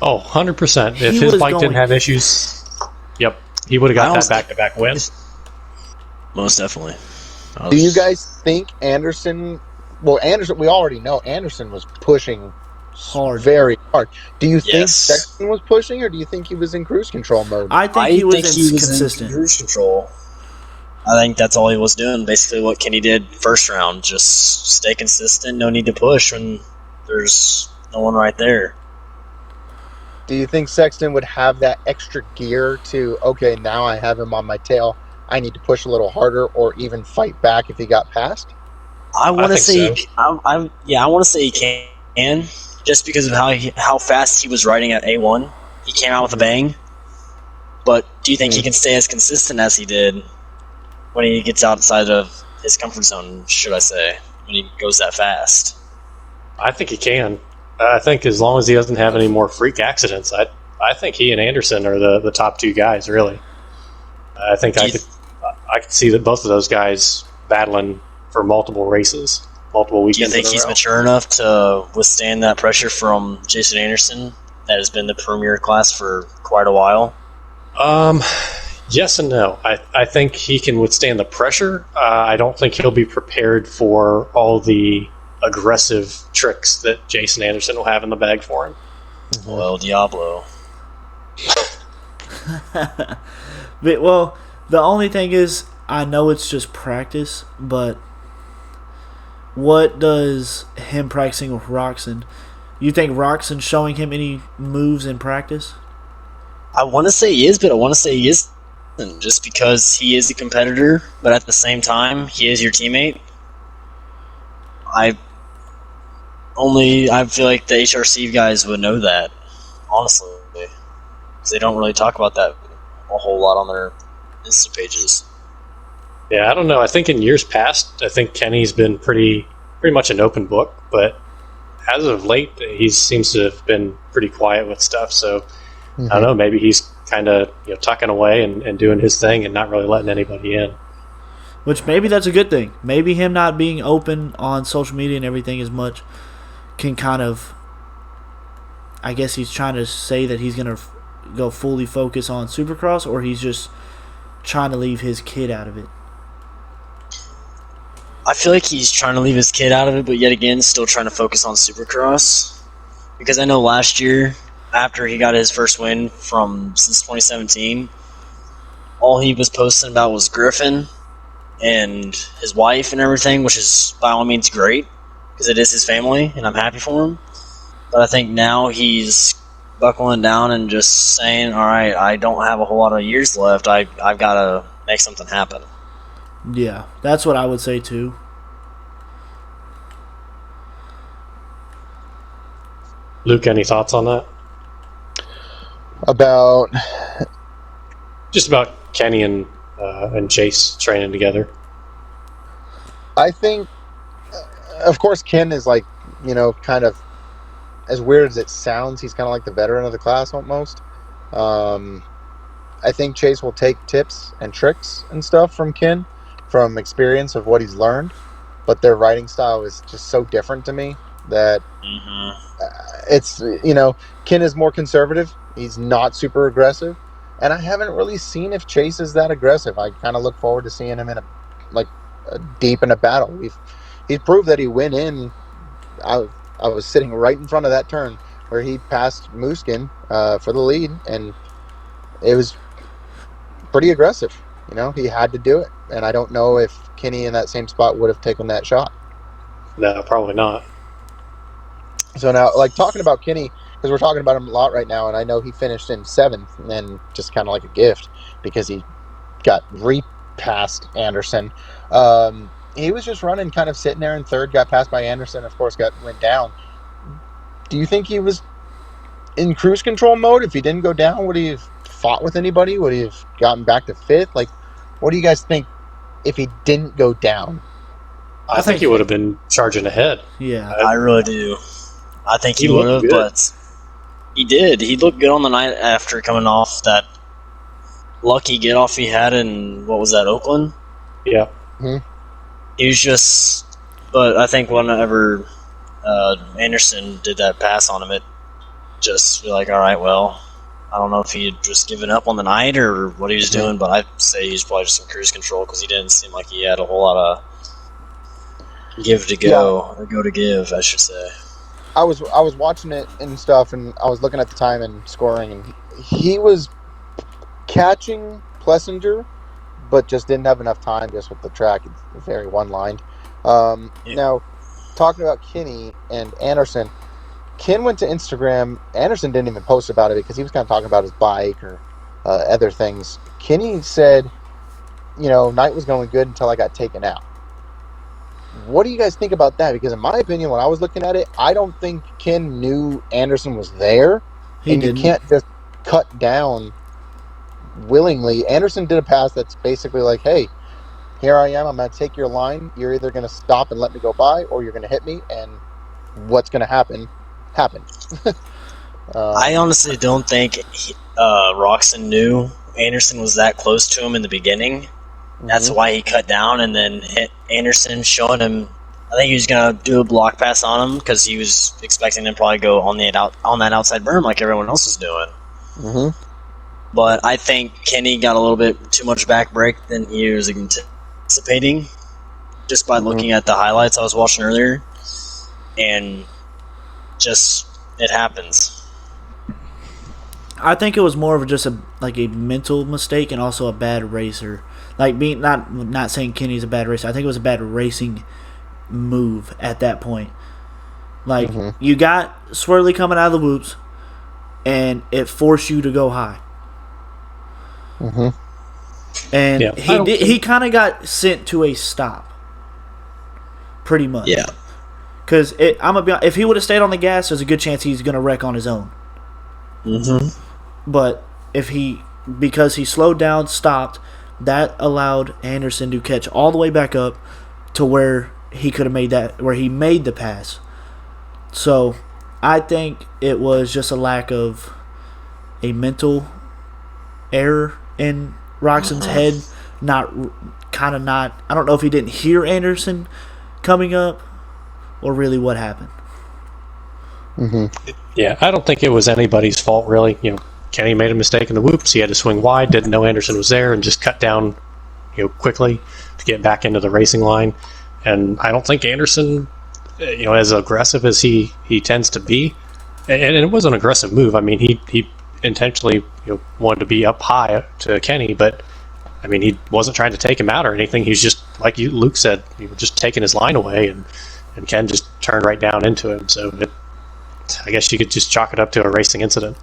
Oh, 100%. He If his was bike going- didn't have issues, yep, he would have got that back-to-back win. Most definitely. Do you guys think Anderson? Well, Anderson, we already know Anderson was pushing Hard. very hard. Do you think Yes. Sexton was pushing, or do you think he was in cruise control mode? I think he was inconsistent. in cruise control. I think that's all he was doing. Basically, what Kenny did first round, just stay consistent. No need to push when there's no one right there. Do you think Sexton would have that extra gear to, okay, now I have him on my tail, I need to push a little harder, or even fight back if he got past? I want to think say, I want to say he can, just because of how fast he was riding at A1. He came out with a bang. But do you think he can stay as consistent as he did when he gets outside of his comfort zone? Should I say, when he goes that fast? I think he can. I think as long as he doesn't have any more freak accidents, I think he and Anderson are the top 2 guys, really. I think I could see that both of those guys battling for multiple races, multiple Do you weekends. think in a he's row. mature enough to withstand that pressure from Jason Anderson that has been the premier class for quite a while? Yes and no. I think he can withstand the pressure. I don't think he'll be prepared for all the aggressive tricks that Jason Anderson will have in the bag for him. Well, Diablo. But, well, the only thing is, I know it's just practice, but what does him practicing with Roxon? You think Roxon's showing him any moves in practice? I want to say he is, but I want to say he isn't, just because he is a competitor, but at the same time, he is your teammate. I feel like the HRC guys would know that, honestly, because they don't really talk about that a whole lot on their Insta pages. Yeah, I don't know. I think in years past, I think Kenny's been pretty much an open book, but as of late, he seems to have been pretty quiet with stuff. So I don't know. Maybe he's kind of tucking away and doing his thing and not really letting anybody in. Which maybe that's a good thing. Maybe him not being open on social media and everything as much can kind of, I guess he's trying to say that he's going to go fully focus on Supercross, or he's just trying to leave his kid out of it. I feel like he's trying to leave his kid out of it, but yet again, still trying to focus on Supercross. Because I know last year, after he got his first win since 2017, all he was posting about was Griffin and his wife and everything, which is by all means great, because it is his family, and I'm happy for him. But I think now he's buckling down and just saying, all right, I don't have a whole lot of years left. I've got to make something happen. Yeah, that's what I would say too. Luke, any thoughts on that? About Just about Kenny and Chase training together. I think, of course, Ken is like, kind of, as weird as it sounds, he's kind of like the veteran of the class almost. I think Chase will take tips and tricks and stuff from Ken, from experience of what he's learned, but their riding style is just so different to me that it's, Ken is more conservative. He's not super aggressive, and I haven't really seen if Chase is that aggressive. I kind of look forward to seeing him in deep in a battle. He's proved that he went in. I was sitting right in front of that turn where he passed Mooskin for the lead, and it was pretty aggressive. He had to do it, and I don't know if Kenny in that same spot would have taken that shot. No, probably not. So now, talking about Kenny, because we're talking about him a lot right now, and I know he finished in 7th, and just kind of like a gift because he got repassed Anderson. he was just running, kind of sitting there in third, got passed by Anderson, of course, went down. Do you think he was in cruise control mode? If he didn't go down, would he have fought with anybody? Would he have gotten back to fifth? Like, what do you guys think if he didn't go down? I think he would have been charging ahead. Yeah. I really do. I think he He would looked have, good. but he did. He looked good on the night after coming off that lucky get off he had in, what was that, Oakland? Yeah. He was just, but I think whenever Anderson did that pass on him, it just be like, all right, well, I don't know if he had just given up on the night or what he was doing, but I'd say he's probably just in cruise control because he didn't seem like he had a whole lot of give to go, or go to give, I should say. I was watching it and stuff, and I was looking at the time and scoring, and he was catching Plessinger, but just didn't have enough time just with the track. It's very one-lined. Now, talking about Kenny and Anderson, Ken went to Instagram. Anderson didn't even post about it because he was kind of talking about his bike or other things. Kenny said, night was going good until I got taken out. What do you guys think about that? Because in my opinion, when I was looking at it, I don't think Ken knew Anderson was there. He didn't. You can't just cut down willingly. Anderson did a pass that's basically like, hey, here I am. I'm going to take your line. You're either going to stop and let me go by, or you're going to hit me, and what's going to happen. I honestly don't think Roxon knew Anderson was that close to him in the beginning. That's why he cut down and then hit Anderson, showing him. I think he was gonna do a block pass on him because he was expecting him to probably go on that outside berm like everyone else was doing. But I think Kenny got a little bit too much back brake than he was anticipating, just by looking at the highlights I was watching earlier, and just it happens. I think it was more of just a mental mistake and also a bad racer. Like being not saying Kenny's a bad racer. I think it was a bad racing move at that point. Like you got Swirly coming out of the whoops, and it forced you to go high. And he kind of got sent to a stop, pretty much. Yeah. Because if he would have stayed on the gas, there's a good chance he's going to wreck on his own. But because he slowed down, stopped, that allowed Anderson to catch all the way back up to where he could have made the pass. So I think it was just a lack of a mental error in Roxon's head. I don't know if he didn't hear Anderson coming up or really what happened. Yeah, I don't think it was anybody's fault, really. Kenny made a mistake in the whoops. He had to swing wide, didn't know Anderson was there, and just cut down, quickly to get back into the racing line. And I don't think Anderson, as aggressive as he tends to be, and it was an aggressive move. I mean, he intentionally wanted to be up high to Kenny, but I mean, he wasn't trying to take him out or anything. He's just, like Luke said, he was just taking his line away, and Ken just turned right down into him. So I guess you could just chalk it up to a racing incident.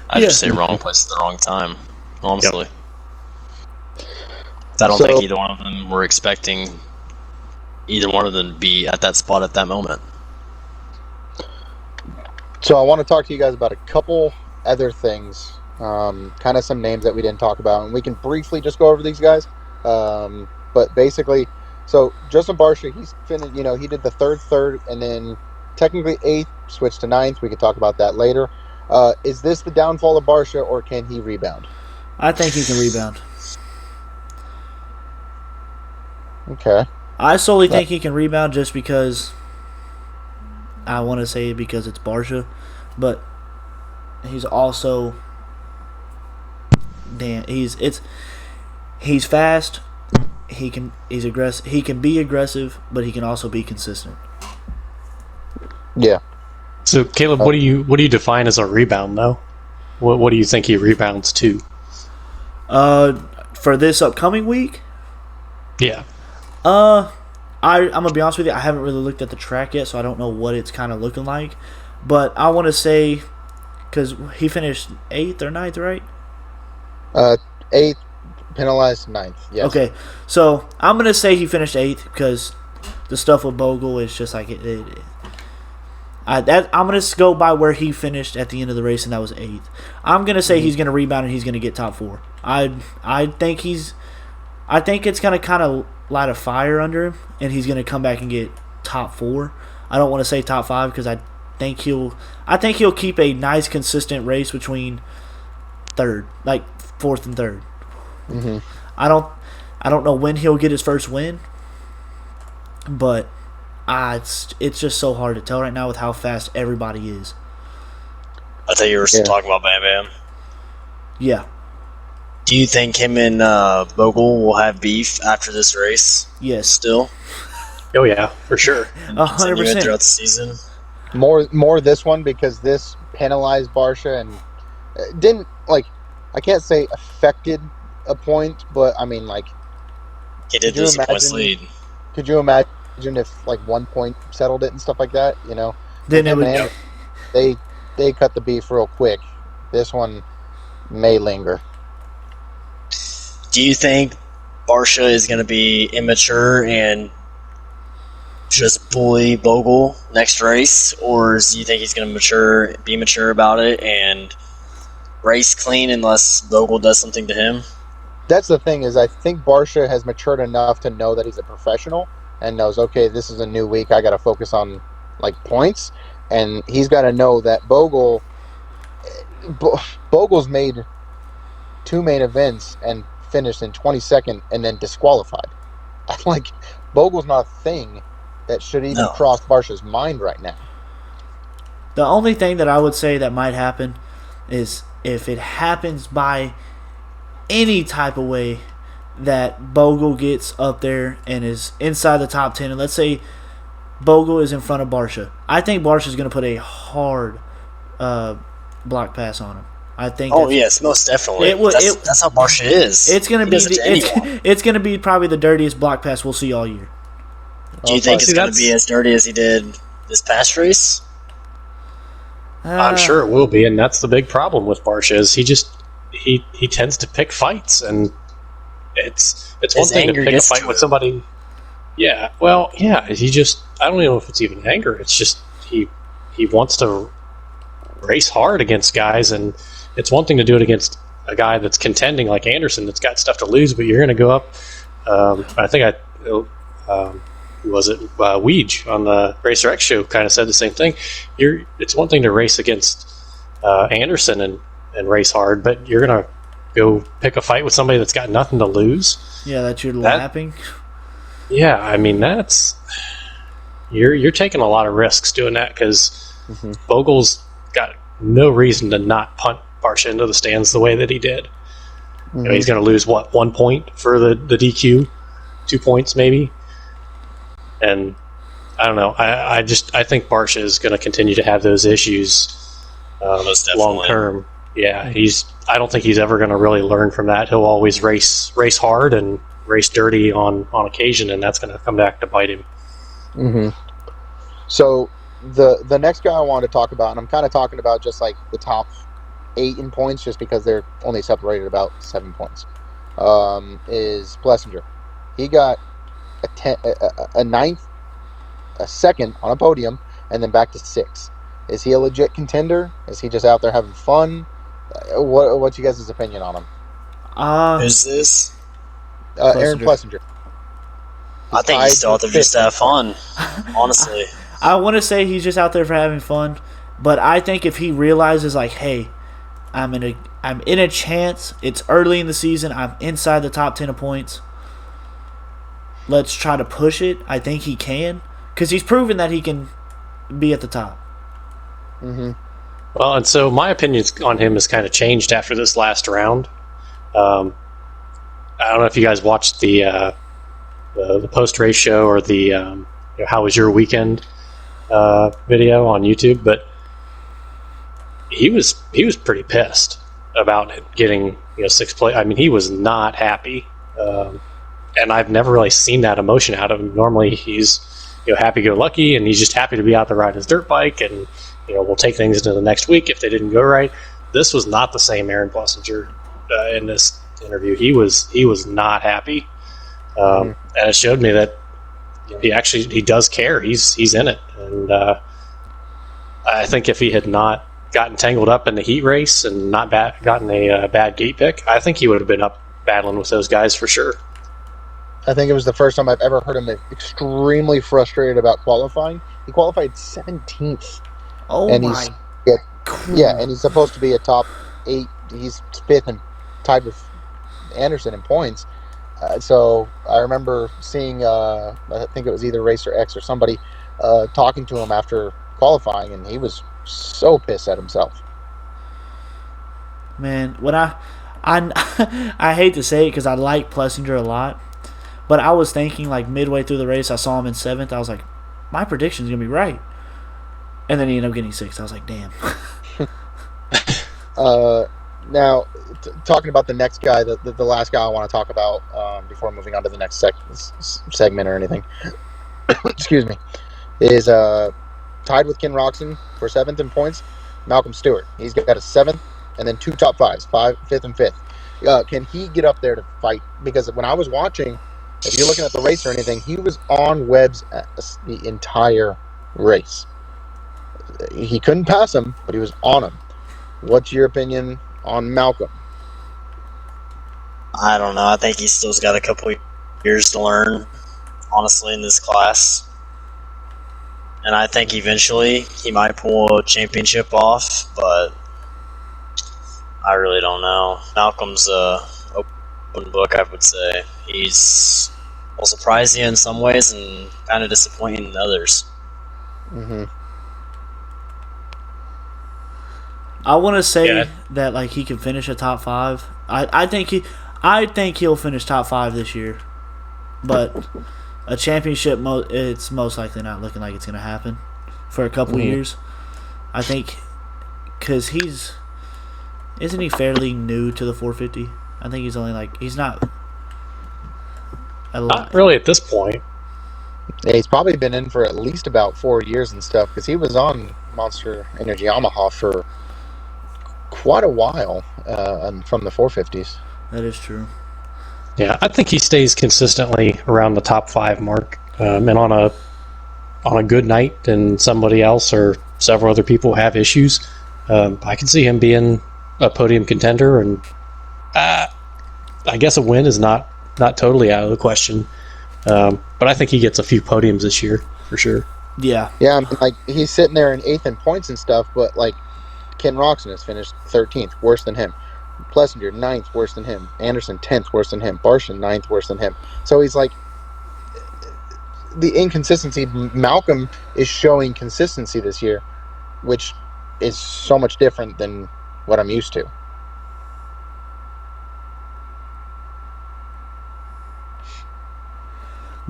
I'd just say wrong place at the wrong time, honestly. I don't think either one of them were expecting either one of them to be at that spot at that moment. So I want to talk to you guys about a couple other things, kind of some names that we didn't talk about, and we can briefly just go over these guys. But basically, so Justin Barcia, he's finished. He did the third, and then technically 8th, switched to 9th. We could talk about that later. Is this the downfall of Barcia, or can he rebound? I think he can rebound. Okay. I solely think he can rebound just because I want to say because it's Barcia, but he's also he's fast. He's aggressive. He can be aggressive, but he can also be consistent. Yeah. So Caleb, what do you define as a rebound though? What do you think he rebounds to? For this upcoming week? Yeah. I'm gonna be honest with you. I haven't really looked at the track yet, so I don't know what it's kind of looking like. But I want to say, because he finished 8th or 9th, right? 8th, Penalized 9th. Yes. Okay, so I'm gonna say he finished 8th because the stuff with Bogle is just like I'm gonna go by where he finished at the end of the race, and that was 8th. I'm gonna say he's gonna rebound and he's gonna get top 4. I think it's gonna kind of light a fire under him, and he's gonna come back and get top 4. I don't want to say top 5 because I think he'll keep a nice consistent race between 4th and 3rd. Mm-hmm. I don't know when he'll get his first win, but it's just so hard to tell right now with how fast everybody is. I thought you were talking about Bam Bam. Yeah. Do you think him and Bogle will have beef after this race? Yes. Still? Oh yeah, for sure. 100%. Throughout the season? More this one because this penalized Barsha and didn't, like, I can't say affected a point, but I mean, like, He did lose a points lead. Could you imagine if, like, 1 point settled it and stuff like that, you know? Then it would. They cut the beef real quick. This one may linger. Do you think Barsha is going to be immature and just bully Bogle next race, or do you think he's going to be mature about it and race clean unless Bogle does something to him? That's the thing, is I think Barsha has matured enough to know that he's a professional and knows, okay, this is a new week, I got to focus on, like, points, and he's got to know that Bogle's made 2 main events and finished in 22nd and then disqualified. Like, Bogle's not a thing that should even cross Barsha's mind right now. The only thing that I would say that might happen is if it happens by any type of way that Bogle gets up there and is inside the top 10, and let's say Bogle is in front of Barsha, I think Barsha's going to put a hard block pass on him. I think. Oh yes, most definitely. That's how Barsha is. It's going to be probably the dirtiest block pass we'll see all year. Do you think it's going to be as dirty as he did this past race? I'm sure it will be, and that's the big problem with Barsha is he tends to pick fights, and it's one thing to pick a fight with somebody. Yeah, well, yeah, I don't know if it's even anger. It's just he wants to race hard against guys, and it's one thing to do it against a guy that's contending like Anderson that's got stuff to lose, but you're going to go up. I think Weege on the Racer X show kind of said the same thing. It's one thing to race against Anderson and race hard, but you're going to go pick a fight with somebody that's got nothing to lose. Yeah, that you're lapping. Yeah, I mean, that's you're taking a lot of risks doing that because Bogle's got no reason to not punt Barsha into the stands the way that he did. Mm-hmm. You know, he's going to lose 1 point for the DQ, 2 points maybe, and I don't know. I think Barsha is going to continue to have those issues long term. Yeah, I don't think he's ever going to really learn from that. He'll always race hard and race dirty on occasion, and that's going to come back to bite him. Mm-hmm. So the next guy I wanted to talk about, and I'm kind of talking about just like the top 8 in points, just because they're only separated about 7 points, is Plessinger. He got a ninth, a second on a podium, and then back to 6. Is he a legit contender? Is he just out there having fun? What's you guys' opinion on him? Who's this? Aaron Plessinger. I think he's still out there just to have fun, honestly. I want to say he's just out there for having fun, but I think if he realizes, like, hey, I'm in a chance, it's early in the season, I'm inside the top 10 of points, let's try to push it, I think he can, because he's proven that he can be at the top. Mm-hmm. Well, and so my opinion on him has kind of changed after this last round. I don't know if you guys watched the post-race show or the how was your weekend video on YouTube, but he was pretty pissed about getting 6th place. I mean, he was not happy, and I've never really seen that emotion out of him. Normally, he's happy-go-lucky, and he's just happy to be out there riding his dirt bike, and we'll take things into the next week if they didn't go right. This was not the same Aaron Plessinger in interview, he was not happy, and it showed me that he does care. He's in it, and I think if he had not gotten tangled up in the heat race and not gotten a bad gate pick, I think he would have been up battling with those guys for sure. I think it was the first time I've ever heard him extremely frustrated about qualifying. He qualified 17th. Oh and my! And he's supposed to be a top 8. He's 5th and tied with Anderson in points. So I remember seeing, I think it was either Racer X or somebody talking to him after qualifying, and he was so pissed at himself. Man, when I I hate to say it because I like Plessinger a lot, but I was thinking like midway through the race, I saw him in 7th. I was like, my prediction's gonna be right, and then he ended up getting 6th. I was like, damn. Now, talking about the next guy, the last guy I want to talk about before moving on to the next segment or anything, excuse me, is tied with Ken Roxon for 7th in points, Malcolm Stewart. He's got a 7th and then 2 top 5s, 5th and 5th. Can he get up there to fight? Because when I was watching, if you're looking at the race or anything, he was on Webb's the entire race. He couldn't pass him, but he was on him. What's your opinion on Malcolm? I don't know. I think he's still's got a couple years to learn, honestly, in this class. And I think eventually he might pull a championship off, but I really don't know. Malcolm's a open book, I would say. He's will surprise you in some ways and kind of disappointing in others. Mm-hmm. I want to say that like he can finish a top 5. I think he'll finish top 5 this year, but a championship it's most likely not looking like it's going to happen for a couple years. I think because isn't he fairly new to the 450? I think he's only he's not a lot. Not really at this point. Yeah, he's probably been in for at least about 4 years and stuff because he was on Monster Energy Yamaha for quite a while from the 450s. That is true. Yeah, I think he stays consistently around the top 5 mark, and on a good night, and somebody else or several other people have issues. I can see him being a podium contender, and I guess a win is not totally out of the question. But I think he gets a few podiums this year for sure. Yeah. Yeah, I mean, he's sitting there in 8th in points and stuff, but Ken Roxon has finished 13th, worse than him. Plessinger, 9th, worse than him. Anderson, 10th, worse than him. Barshin, 9th, worse than him. So he's the inconsistency. Malcolm is showing consistency this year, which is so much different than what I'm used to.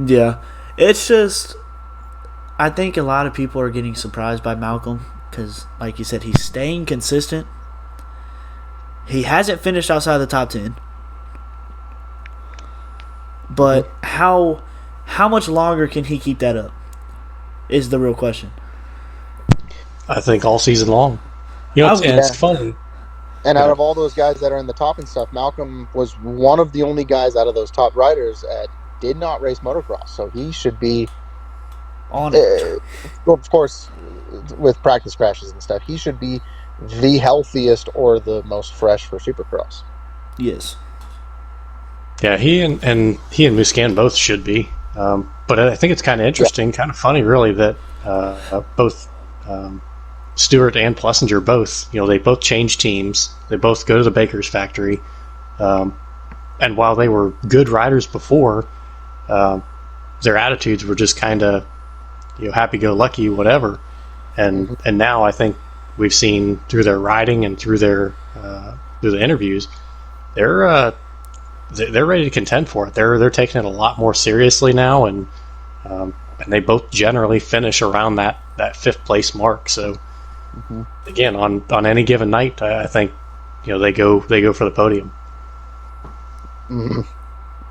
Yeah. It's just, I think a lot of people are getting surprised by Malcolm because, like you said, he's staying consistent. He hasn't finished outside the top 10. But how much longer can he keep that up is the real question. I think all season long. It's funny. And out of all those guys that are in the top and stuff, Malcolm was one of the only guys out of those top riders that did not race motocross. So he should be on it. Well, of course, with practice crashes and stuff, he should be the healthiest or the most fresh for Supercross. Yes. Yeah, he and Muscan both should be. But I think it's kind of interesting, kind of funny, really, that both Stewart and Plessinger they both change teams. They both go to the Baker's factory. And while they were good riders before, their attitudes were just kind of, happy-go-lucky, whatever. And now I think we've seen through their riding and through their through the interviews, they're ready to contend for it. They're taking it a lot more seriously now, and they both generally finish around that 5th place mark. So again, on any given night, I think they go for the podium.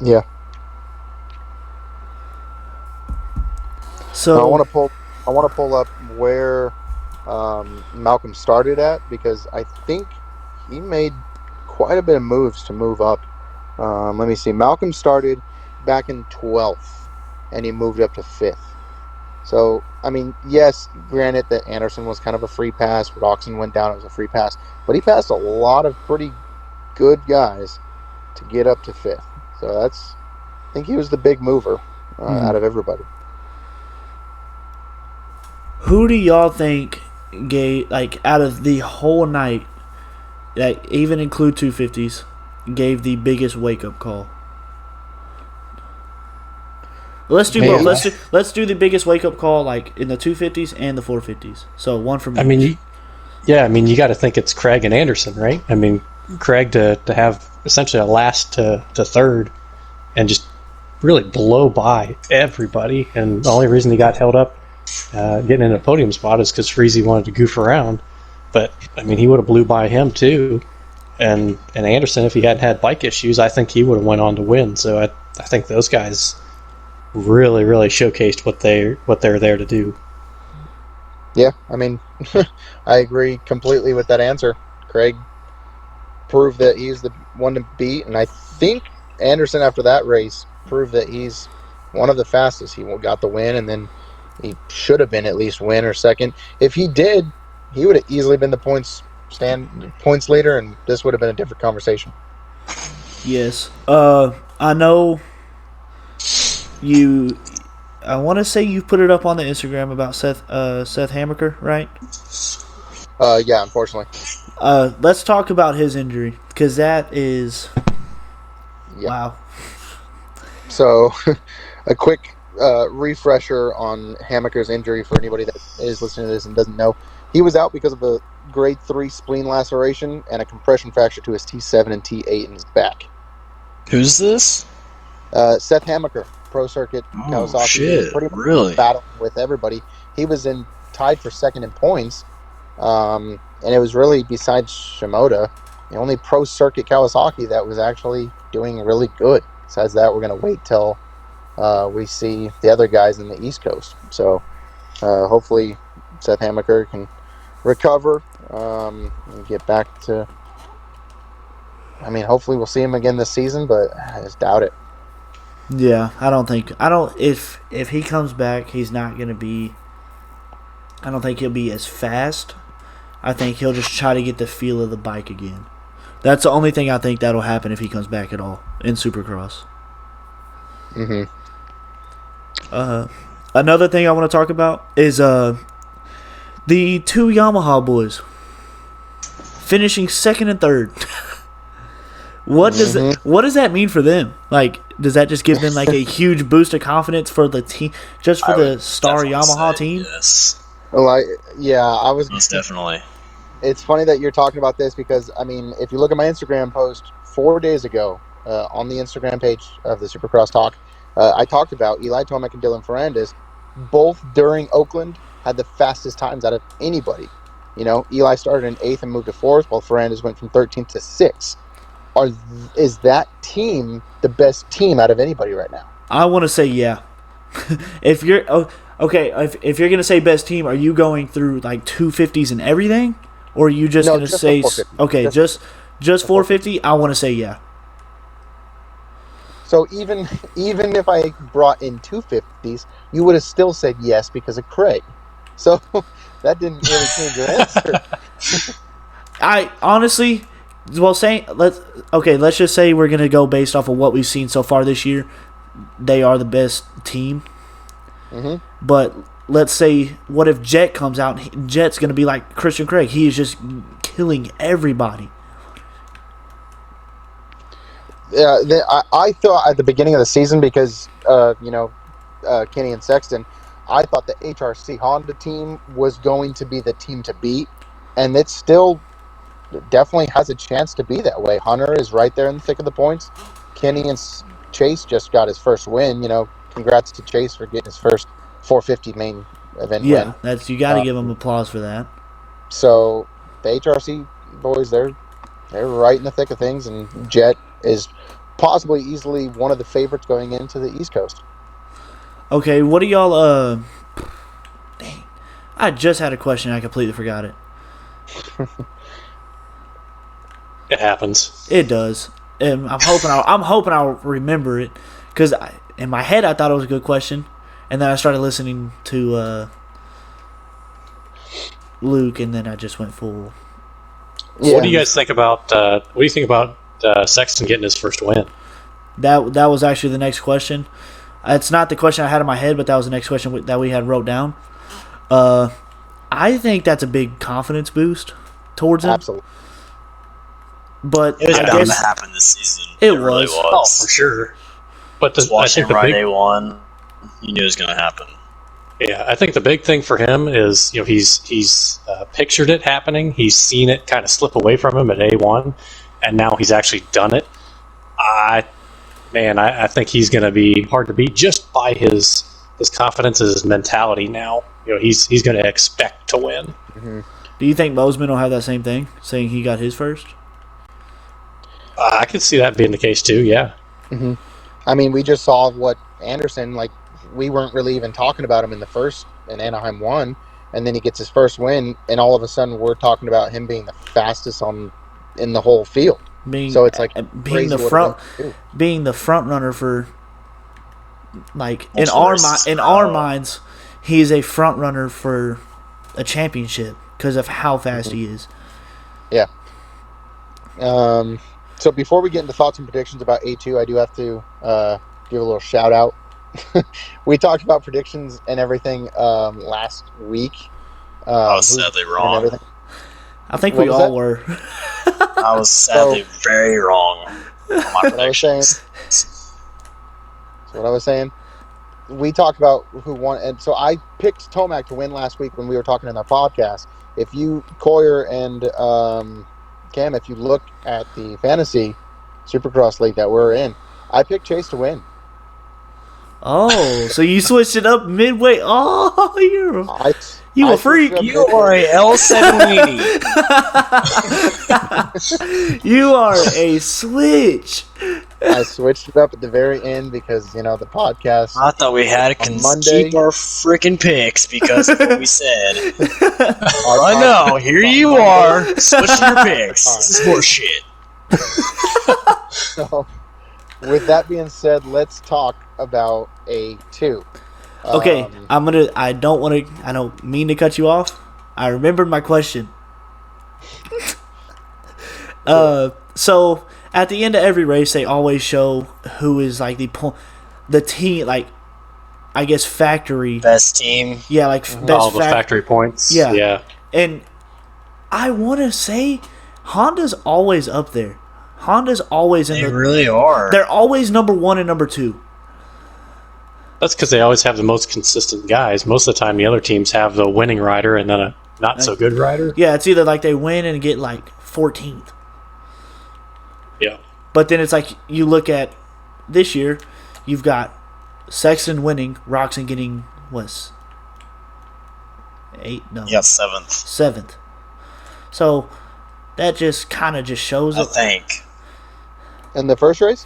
Yeah. So I want to pull up where Malcolm started at, because I think he made quite a bit of moves to move up Let me see. Malcolm started back in 12th, and he moved up to 5th. So, I mean, yes, granted that Anderson was kind of a free pass. Roxon went down, it was a free pass. But he passed a lot of pretty good guys to get up to 5th. So I think he was the big mover out of everybody. Who do y'all think out of the whole night, like even include 250s, gave the biggest wake-up call? Let's do both. Let's do the biggest wake-up call like in the 250s and the 450s. So one from each. I mean, you got to think it's Craig and Anderson, right? I mean, Craig to have essentially a last to third and just really blow by everybody. And the only reason he got held up getting in a podium spot is because Freezy wanted to goof around. But, I mean, he would have blew by him, too. And Anderson, if he hadn't had bike issues, I think he would have went on to win. So I think those guys really, really showcased what they're there to do. Yeah, I mean, I agree completely with that answer. Craig proved that he's the one to beat, and I think Anderson, after that race, proved that he's one of the fastest. He got the win, and then he should have been at least win or second. If he did, he would have easily been the points leader, and this would have been a different conversation. Yes. I know you. I want to say you put it up on the Instagram about Seth Hammaker, right? Yeah, unfortunately. Let's talk about his injury, because that is wow. So, a quick refresher on Hammaker's injury for anybody that is listening to this and doesn't know. He was out because of a grade 3 spleen laceration and a compression fracture to his T7 and T8 in his back. Who's this? Seth Hammaker, Pro Circuit Kawasaki. Oh, shit. Pretty much Really? battling with everybody. He was tied for second in points, and it was really, besides Shimoda, the only Pro Circuit Kawasaki that was actually doing really good. Besides that, we're going to wait till we see the other guys in the East Coast. So hopefully Seth Hammaker can recover and get back to... I mean, hopefully we'll see him again this season, but I just doubt it. Yeah, if he comes back, he's not going to be... I don't think he'll be as fast. I think he'll just try to get the feel of the bike again. That's the only thing I think that'll happen if he comes back at all in Supercross. Mm-hmm. Another thing I want to talk about is the two Yamaha boys finishing second and third. What does that mean for them? Like, does that just give them like a huge boost of confidence for the team, just for the star Yamaha team? Yes. Well, I was Most definitely. It's funny that you're talking about this because, I mean, if you look at my Instagram post 4 days ago on the Instagram page of the Supercross Talk, I talked about Eli Tomac and Dylan Ferrandis, both during Oakland, had the fastest times out of anybody. You know, Eli started in 8th and moved to 4th, while Ferrandis went from 13th to 6th. Is that team the best team out of anybody right now? I want to say yeah. If you're if you're gonna say best team, are you going through like 250s and everything, or are you just gonna say just 450? I want to say yeah. So even if I brought in 250s, you would have still said yes because of Craig. So that didn't really change your answer. I honestly, let's just say we're gonna go based off of what we've seen so far this year. They are the best team. Mm-hmm. But let's say, what if Jet comes out? And Jet's gonna be like Christian Craig. He is just killing everybody. Yeah, I thought at the beginning of the season because Kenny and Sexton, I thought the HRC Honda team was going to be the team to beat, and it still definitely has a chance to be that way. Hunter is right there in the thick of the points. Kenny and Chase just got his first win. You know, congrats to Chase for getting his first 450 main event win. Yeah, you got to give him applause for that. So the HRC boys, they're right in the thick of things, and Jet is possibly easily one of the favorites going into the East Coast. Okay, what do y'all dang. I just had a question, I completely forgot it. It happens. It does. and I'm hoping I'll remember it because in my head I thought it was a good question, and then I started listening to Luke, and then I just went full. Yeah. What do you guys think about? What do you think about Sexton getting his first win? That was actually the next question. It's not the question I had in my head, but that was the next question that we had wrote down. I think that's a big confidence boost towards him. Absolutely. But it was bound to happen this season. It really was. Oh, for sure. But I think the big one, you knew it was going to happen. Yeah, I think the big thing for him is he's pictured it happening. He's seen it kind of slip away from him at A1, and now he's actually done it. I think he's going to be hard to beat just by his confidence and his mentality now. He's going to expect to win. Mm-hmm. Do you think Mosman will have that same thing, saying he got his first? I could see that being the case too, yeah. Mm-hmm. I mean, we just saw what Anderson, we weren't really even talking about him in Anaheim won, and then he gets his first win, and all of a sudden we're talking about him being the fastest in the whole field. So it's like being the front runner for, like, in our minds, he is a front runner for a championship because of how fast he is. Yeah. So before we get into thoughts and predictions about A2, I do have to give a little shout out. We talked about predictions and everything last week. I was sadly wrong. I think we all were. I was sadly very wrong on my predictions. So what I was saying, we talked about who won, and so I picked Tomac to win last week when we were talking in our podcast. If you, Coyer and Cam, if you look at the fantasy Supercross league that we're in, I picked Chase to win. Oh, so you switched it up midway? Oh, you a freak! You are a L780. You are a switch. I switched it up at the very end because the podcast. I thought we had to keep our freaking picks because of what we said. I know. Here you are switching your picks. This is horseshit. So, with that being said, let's talk about A2. Okay, I don't mean to cut you off. I remembered my question. So at the end of every race, they always show who is like the team, like, I guess factory best team. Yeah, like all the factory points. Yeah. And I want to say Honda's always up there. Honda's always in They really are. They're always number 1 and number 2. That's because they always have the most consistent guys. Most of the time, the other teams have the winning rider and then a not-so-good rider. Yeah, it's either like they win and get like 14th. Yeah. But then it's like you look at this year, you've got Sexton winning, Roxon getting, what, 8? No. Yeah, 7th. 7th. So that just kind of just shows I think. In the first race?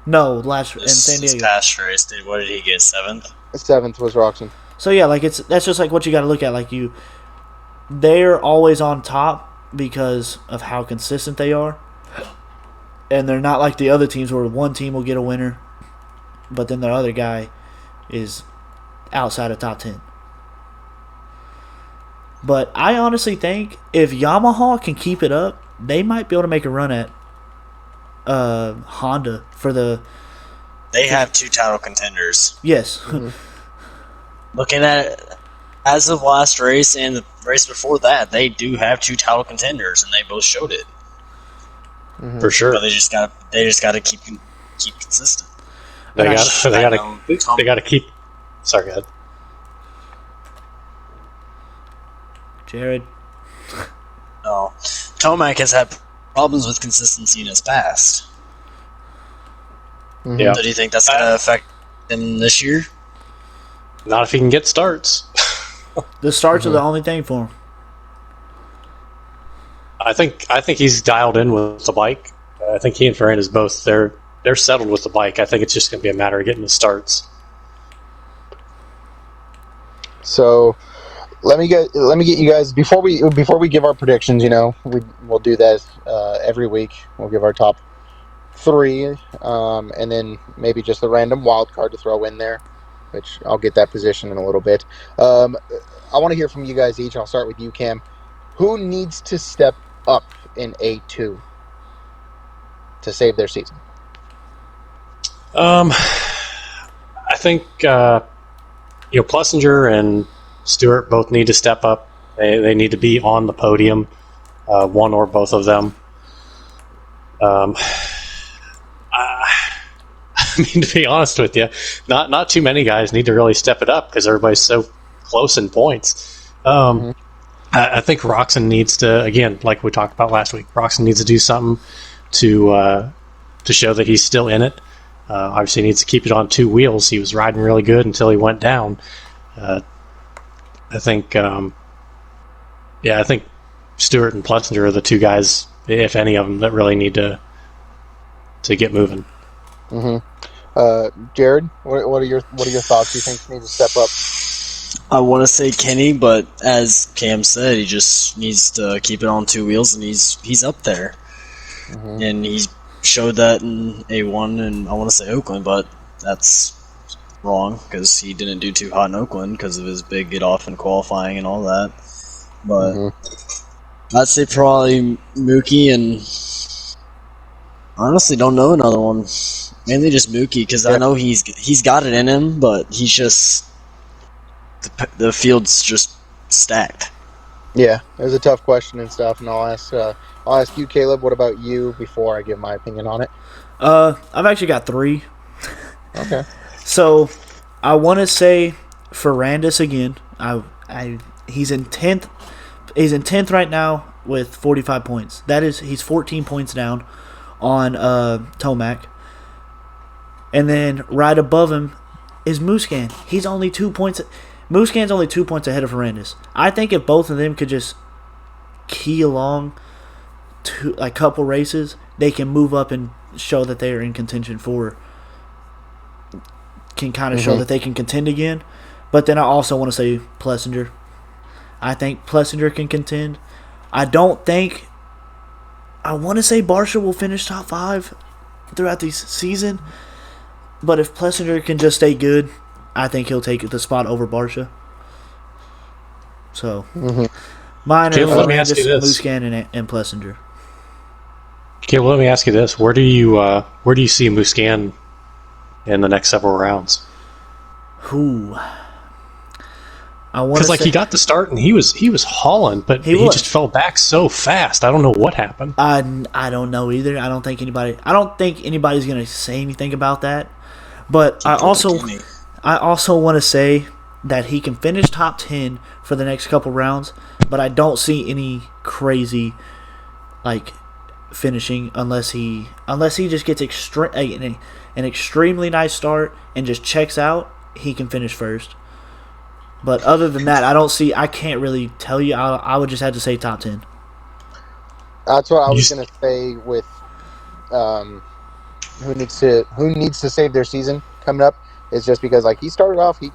No, last in San Diego. This past race, what did he get? 7th? 7th was Roxon. So yeah, like that's just like what you got to look at. Like they're always on top because of how consistent they are, and they're not like the other teams where one team will get a winner, but then the other guy is outside of top 10. But I honestly think if Yamaha can keep it up, they might be able to make a run at Honda for the. They have 2 title contenders. Yes. Mm-hmm. Looking at it, as of last race and the race before that, they do have 2 title contenders, and they both showed it. Mm-hmm. For sure. But they just got to keep consistent. They got to keep. Sorry, go ahead. Jared. No, Tomac has had problems with consistency in his past. Mm-hmm. Yeah. So do you think that's going to affect him this year? Not if he can get starts. The starts are the only thing for him. I think he's dialed in with the bike. I think he and Ferran is both. They're settled with the bike. I think it's just going to be a matter of getting the starts. So let me get you guys before we give our predictions. We'll do that every week. We'll give our top 3, and then maybe just a random wild card to throw in there, which I'll get that position in a little bit. I want to hear from you guys each. I'll start with you, Cam. Who needs to step up in A2 to save their season? I think Plessinger and Stewart both need to step up. They need to be on the podium, one or both of them. I mean, to be honest with you, not too many guys need to really step it up because everybody's so close in points. I think Roxon needs to, again, like we talked about last week, Roxon needs to do something to show that he's still in it. Obviously, he needs to keep it on 2 wheels. He was riding really good until he went down. I think Stewart and Plessinger are the 2 guys, if any of them, that really need to get moving. Jared, what are your thoughts? Do you think he needs to step up? I want to say Kenny, but as Cam said, he just needs to keep it on 2 wheels, and he's up there. And he showed that in A1, and I want to say Oakland, but that's wrong because he didn't do too hot in Oakland because of his big get off in qualifying and all that. But I'd say probably Mookie, and honestly don't know another one. Mainly just Mookie because I know he's got it in him, but he's just the field's just stacked. Yeah, it was a tough question and stuff, and I'll ask you, Caleb. What about you before I give my opinion on it? I've actually got 3. Okay. So I want to say Ferrandis again. He's in 10th. He's in 10th right now with 45 points. That is, he's 14 points down on Tomac. And then right above him is Musquin. He's only 2 points. Musquin's only 2 points ahead of Ferrandis. I think if both of them could just key along to a couple races, they can move up and show that they are in contention for. Can kind of show that they can contend again. But then I also want to say Plessinger. I think Plessinger can contend. I want to say Barsha will finish top 5 throughout the season. But if Plessinger can just stay good, I think he'll take the spot over Barsha. So, mine are Musquin and Plessinger. Okay, well, let me ask you this: where do you see Musquin in the next several rounds? Who? Because he got the start and he was hauling, but he just fell back so fast. I don't know what happened. I don't know either. I don't think anybody's gonna say anything about that. But I also want to say that he can finish top 10 for the next couple rounds, but I don't see any crazy finishing unless he just gets an extremely nice start and just checks out. He can finish first. But other than that, I can't really tell you. I would just have to say top 10. That's what I was going to say with who needs to save their season coming up. Is just because he started off, he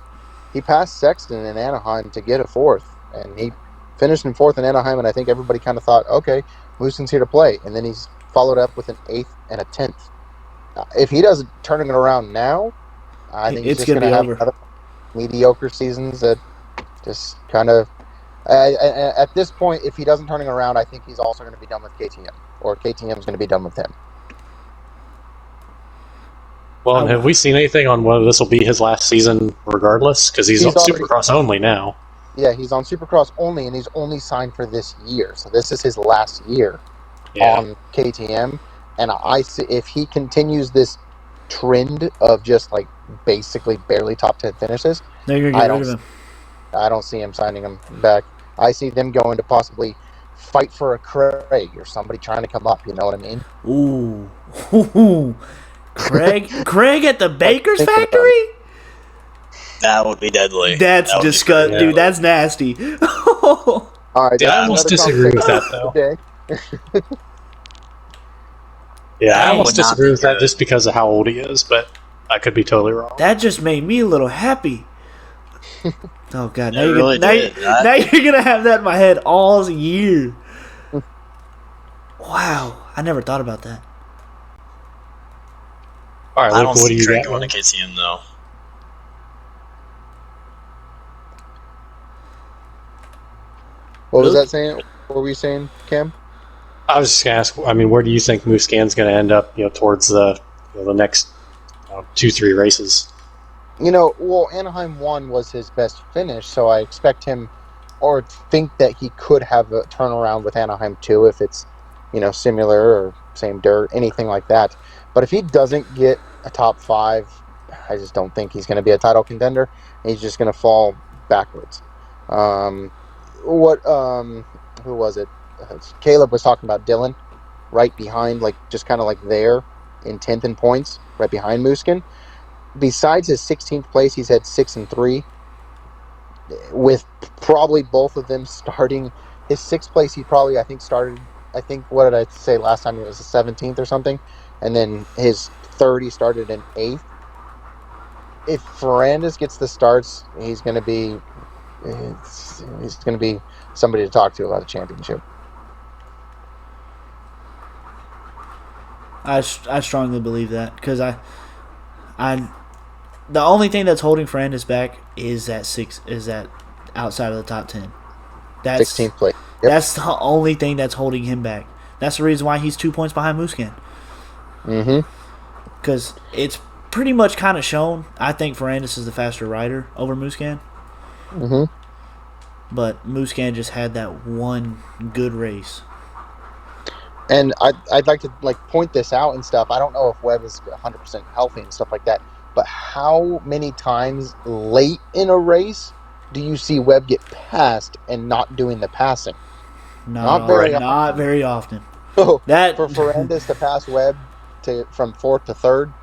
passed Sexton in Anaheim to get a 4th, and he finished in 4th in Anaheim, and I think everybody kind of thought, okay, Houston's here to play, and then he's followed up with an 8th and a 10th. If he doesn't turn it around now, I think he's just going to have another mediocre seasons that just kind of at this point, if he doesn't turn it around, I think he's also going to be done with KTM, or KTM is going to be done with him. Well, and have we seen anything on whether this will be his last season regardless? Because he's on Supercross only now. Yeah, he's on Supercross only, and he's only signed for this year. So this is his last year on KTM. And I see if he continues this trend of just basically barely top 10 finishes, they're going to get rid of him. I don't see him signing him back. I see them going to possibly fight for a Craig or somebody trying to come up. You know what I mean? Ooh. Craig at the Baker's factory? That would be deadly. That's disgusting, dude. That's nasty. All right, I almost disagree with that, though. I almost disagree with that just because of how old he is, but I could be totally wrong. That just made me a little happy. Oh God! Now you're gonna have that in my head all year. Wow, I never thought about that. All right, I Luke, don't what do see you Trent got? going to KTM though. What was Luke? that saying? What were you saying, Cam? I was just going to ask, I mean, where do you think Musquin's going to end up, towards the next 2-3 races? Well, Anaheim 1 was his best finish, so I expect him, or think that he could have a turnaround with Anaheim 2 if it's, similar or same dirt, anything like that. But if he doesn't get a top 5, I just don't think he's going to be a title contender. He's just going to fall backwards. Who was it? Caleb was talking about Dylan, right behind, just kind of there in 10th in points, right behind Musquin. Besides his 16th place, he's had 6 and 3, with probably both of them starting. His 6th place, he probably, I think, started. I think, what did I say last time? It was the 17th or something, and then his 3rd, he started in 8th. If Ferrandis gets the starts, he's going to be somebody to talk to about the championship. I strongly believe that because the only thing that's holding Ferrandis back is that outside of the top 10. That's 16th place. Yep. That's the only thing that's holding him back. That's the reason why he's 2 points behind Musquin. Mm-hmm. Because it's pretty much kind of shown. I think Ferrandis is the faster rider over Musquin. Mm-hmm. But Musquin just had that one good race. And I'd like to point this out and stuff. I don't know if Webb is 100% healthy and stuff like that, but how many times late in a race do you see Webb get passed and not doing the passing? Not very often. So That for Ferrandis to pass Webb from 4th to 3rd,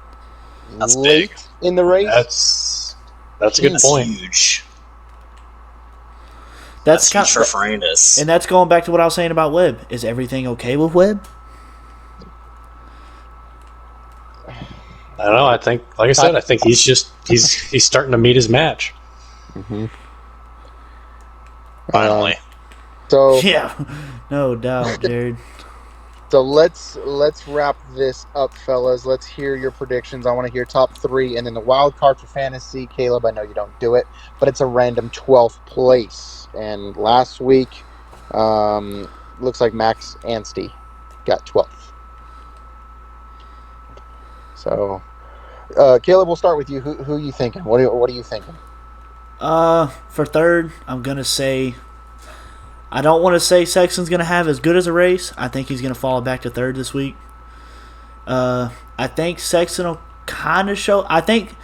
That's late big. in the race. That's a good point. Huge. That's huge for Ferrandis. And that's going back to what I was saying about Webb. Is everything okay with Webb? I don't know. I think, like I said, I think he's starting to meet his match. Mm-hmm. Finally. So Yeah, no doubt, Jared. So let's wrap this up, fellas. Let's hear your predictions. I want to hear top 3, and then the wild card for fantasy. Caleb, I know you don't do it, but it's a random 12th place. And last week, looks like Max Anstey got 12th. So, Caleb, we'll start with you. Who are you thinking? What are you thinking? For 3rd, I'm gonna say. I don't want to say Sexton's going to have as good as a race. I think he's going to fall back to 3rd this week. I think Sexton will kind of show. I think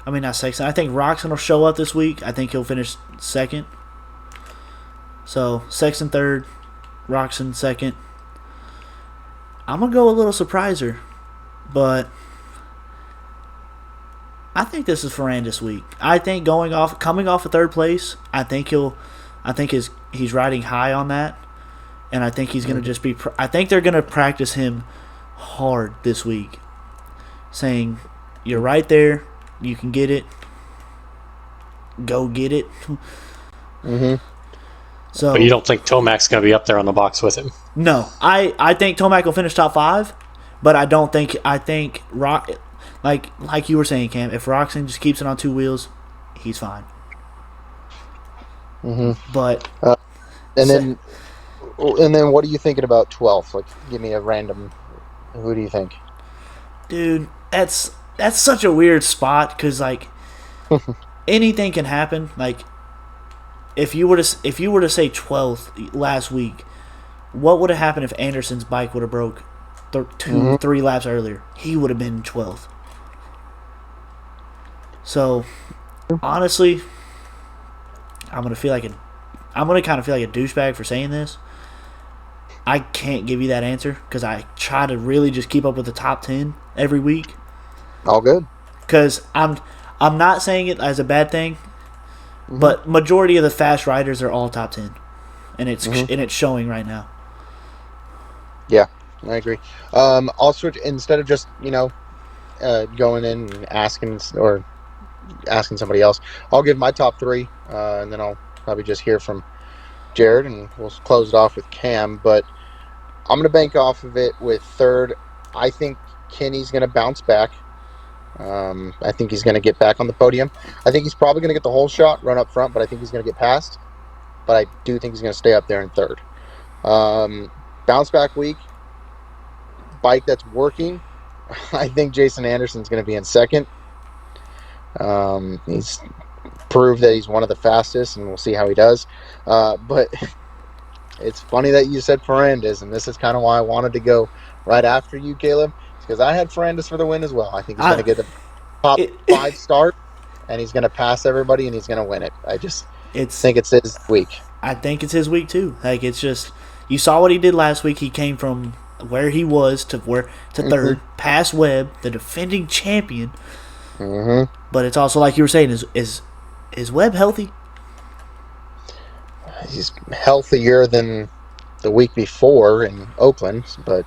Roxon will show up this week. I think he'll finish 2nd. So, Sexton 3rd, Roxon 2nd. I'm going to go a little surpriser, but I think this is Ferrandis week. I think coming off of 3rd place, he's riding high on that, and I think he's going to just be. I think they're going to practice him hard this week, saying, "You're right there, you can get it. Go get it." Mm-hmm. So, But you don't think Tomac's going to be up there on the box with him? No, I think Tomac will finish top 5, but I don't think. I think like you were saying, Cam. If Roxon just keeps it on 2 wheels, he's fine. Mm-hmm. But and then what are you thinking about 12th? Give me a random. Who do you think? Dude, that's such a weird spot because anything can happen. If you were to say 12th last week, what would have happened if Anderson's bike would have broke 3 laps earlier? He would have been 12th. So honestly, I'm gonna kind of feel like a douchebag for saying this. I can't give you that answer because I try to really just keep up with the top 10 every week. All good. Because I'm not saying it as a bad thing, but majority of the fast riders are all top 10, and it's showing right now. Yeah, I agree. I'll switch instead of just going in and asking somebody else. I'll give my top 3, and then I'll probably just hear from Jared, and we'll close it off with Cam. But I'm going to bank off of it with 3rd. I think Kenny's going to bounce back. I think he's going to get back on the podium. I think he's probably going to get the whole shot, run up front, but I think he's going to get passed. But I do think he's going to stay up there in third. Bounce back week, bike that's working. I think Jason Anderson's going to be in second. He's proved that he's one of the fastest, and we'll see how he does. But it's funny that you said Ferrandis, and this is kind of why I wanted to go right after you, Caleb, because I had Ferrandis for the win as well. I think he's going to get the top 5 start, and he's going to pass everybody, and he's going to win it. I just think it's his week. I think it's his week too. Like, it's just, you saw what he did last week. He came from where he was to third, past Webb, the defending champion. Mm-hmm. But it's also like you were saying, is Webb healthy? He's healthier than the week before in Oakland, but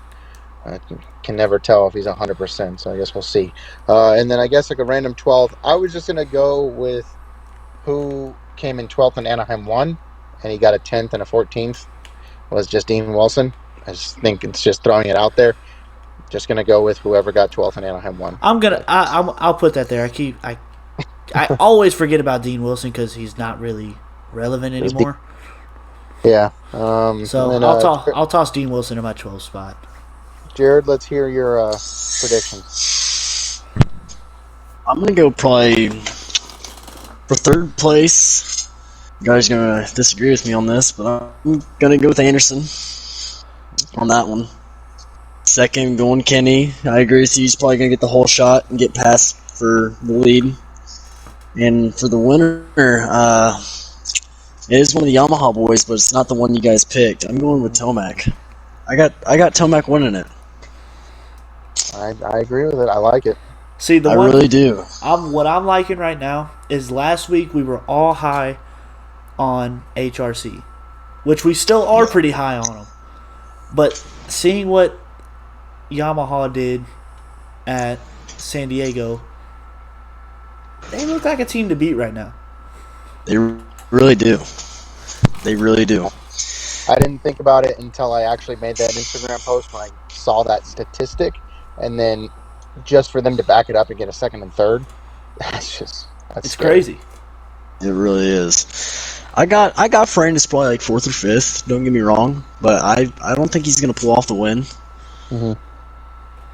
I can never tell if he's 100%, so I guess we'll see. And then I guess like a random 12th, I was just going to go with who came in 12th in Anaheim 1, and he got a 10th and a 14th, was just Dean Wilson. I just think it's just throwing it out there. Just going to go with whoever got 12th in Anaheim 1. I'll put that there. I always forget about Dean Wilson because he's not really relevant anymore. Yeah. So then, I'll toss Dean Wilson in my 12th spot. Jared, let's hear your predictions. I'm going to go probably for third place. You guys are going to disagree with me on this, but I'm going to go with Anderson on that one. Second, going Kenny. I agree with you. He's probably going to get the whole shot and get past for the lead. And for the winner, it is one of the Yamaha boys, but it's not the one you guys picked. I'm going with Tomac. I got Tomac winning it. I agree with it. I like it. See, I really do. What I'm liking right now is last week we were all high on HRC, which we still are pretty high on them. But seeing what Yamaha did at San Diego, they look like a team to beat right now. They really do. They really do. I didn't think about it until I actually made that Instagram post when I saw that statistic, and then just for them to back it up and get a second and third, that's crazy. It really is. I got Ferrandis probably like 4th or 5th. Don't get me wrong, but I don't think he's gonna pull off the win. Mm-hmm.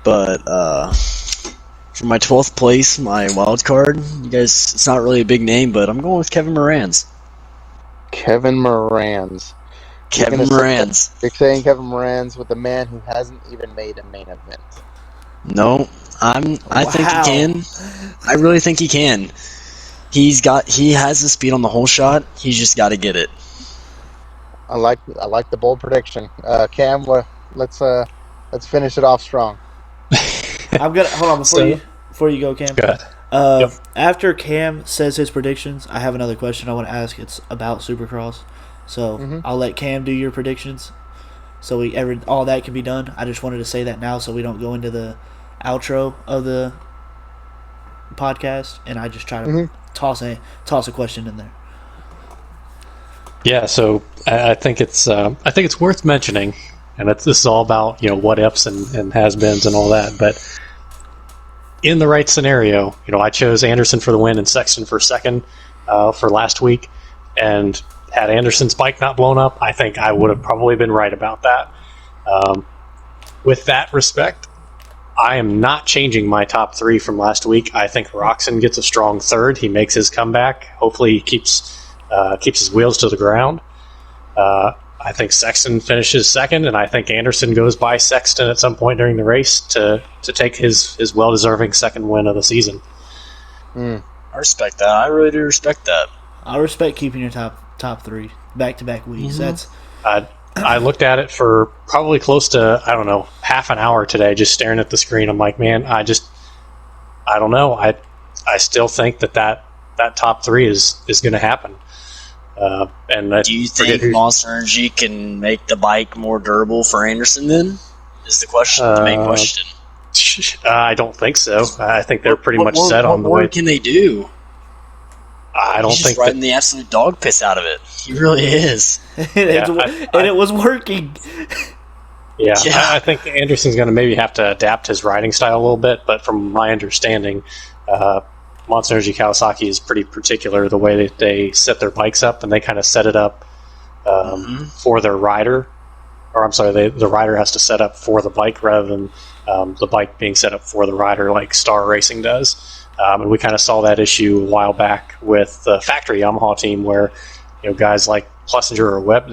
But for my 12th place, my wild card, you guys, it's not really a big name, but I'm going with Kevin Moranz. Kevin Moranz. You're saying Kevin Moranz with a man who hasn't even made a main event. No, I think he can. I really think he can. He has the speed on the whole shot. He's just got to get it. I like the bold prediction. Cam, let's finish it off strong. I'm gonna hold on before you go, Cam. Go ahead. After Cam says his predictions, I have another question I want to ask. It's about Supercross, so I'll let Cam do your predictions. So all that can be done. I just wanted to say that now, so we don't go into the outro of the podcast, and I just try to toss a question in there. Yeah, so I think it's worth mentioning, and this is all about what ifs and has-beens and all that. But in the right scenario, I chose Anderson for the win and Sexton for second for last week, and had Anderson's bike not blown up, I think I would have probably been right about that. With that respect, I am not changing my top 3 from last week. I think Roxon gets a strong third. He makes his comeback. Hopefully he keeps his wheels to the ground. I think Sexton finishes second, and I think Anderson goes by Sexton at some point during the race to take his well-deserving second win of the season. I respect that. I really do respect that. I respect keeping your top 3 back-to-back weeks. That's I looked at it for probably close to, I don't know, half an hour today, just staring at the screen. I'm like, man, I don't know. I still think that top 3 is going to happen. And do you think Monster Energy can make the bike more durable for Anderson then? Is the main question. I don't think so. I think they're pretty much set on the way. What can they do? I don't He's think just riding the absolute dog piss out of it. He really is. And it was working. Yeah, I think Anderson's going to maybe have to adapt his riding style a little bit, but from my understanding, Monster Energy Kawasaki is pretty particular the way that they set their bikes up, and they kind of set it up for their rider. Or I'm sorry, the rider has to set up for the bike rather than the bike being set up for the rider like Star Racing does. And we kind of saw that issue a while back with the factory Yamaha team where guys like Plessinger or Webb,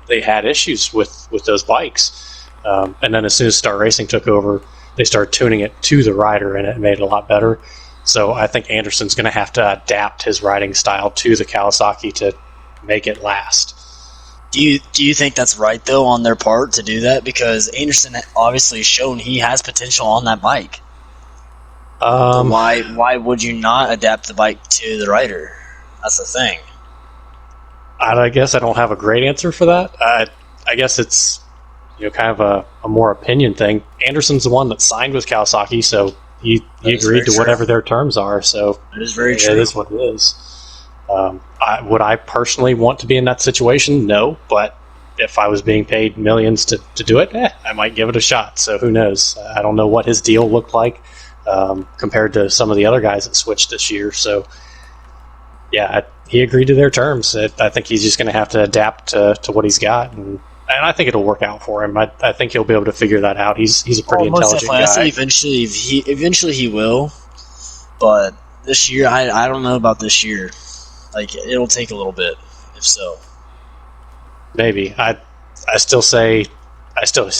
they had issues with those bikes. And then as soon as Star Racing took over, they started tuning it to the rider, and it made it a lot better. So I think Anderson's going to have to adapt his riding style to the Kawasaki to make it last. Do you think that's right, though, on their part to do that? Because Anderson obviously has shown he has potential on that bike. Why would you not adapt the bike to the rider? That's the thing. I guess I don't have a great answer for that. I guess it's kind of a more opinion thing. Anderson's the one that signed with Kawasaki, so he agreed to whatever their terms are. So it is very true. It is what it is. Would I personally want to be in that situation? No, but if I was being paid millions to do it, I might give it a shot. So who knows? I don't know what his deal looked like compared to some of the other guys that switched this year. So yeah, he agreed to their terms. I think he's just going to have to adapt to what he's got, and I think it'll work out for him. I think he'll be able to figure that out. He's a pretty intelligent guy. I say eventually he will, but this year I don't know about this year. Like, it'll take a little bit, if so. Maybe. I still say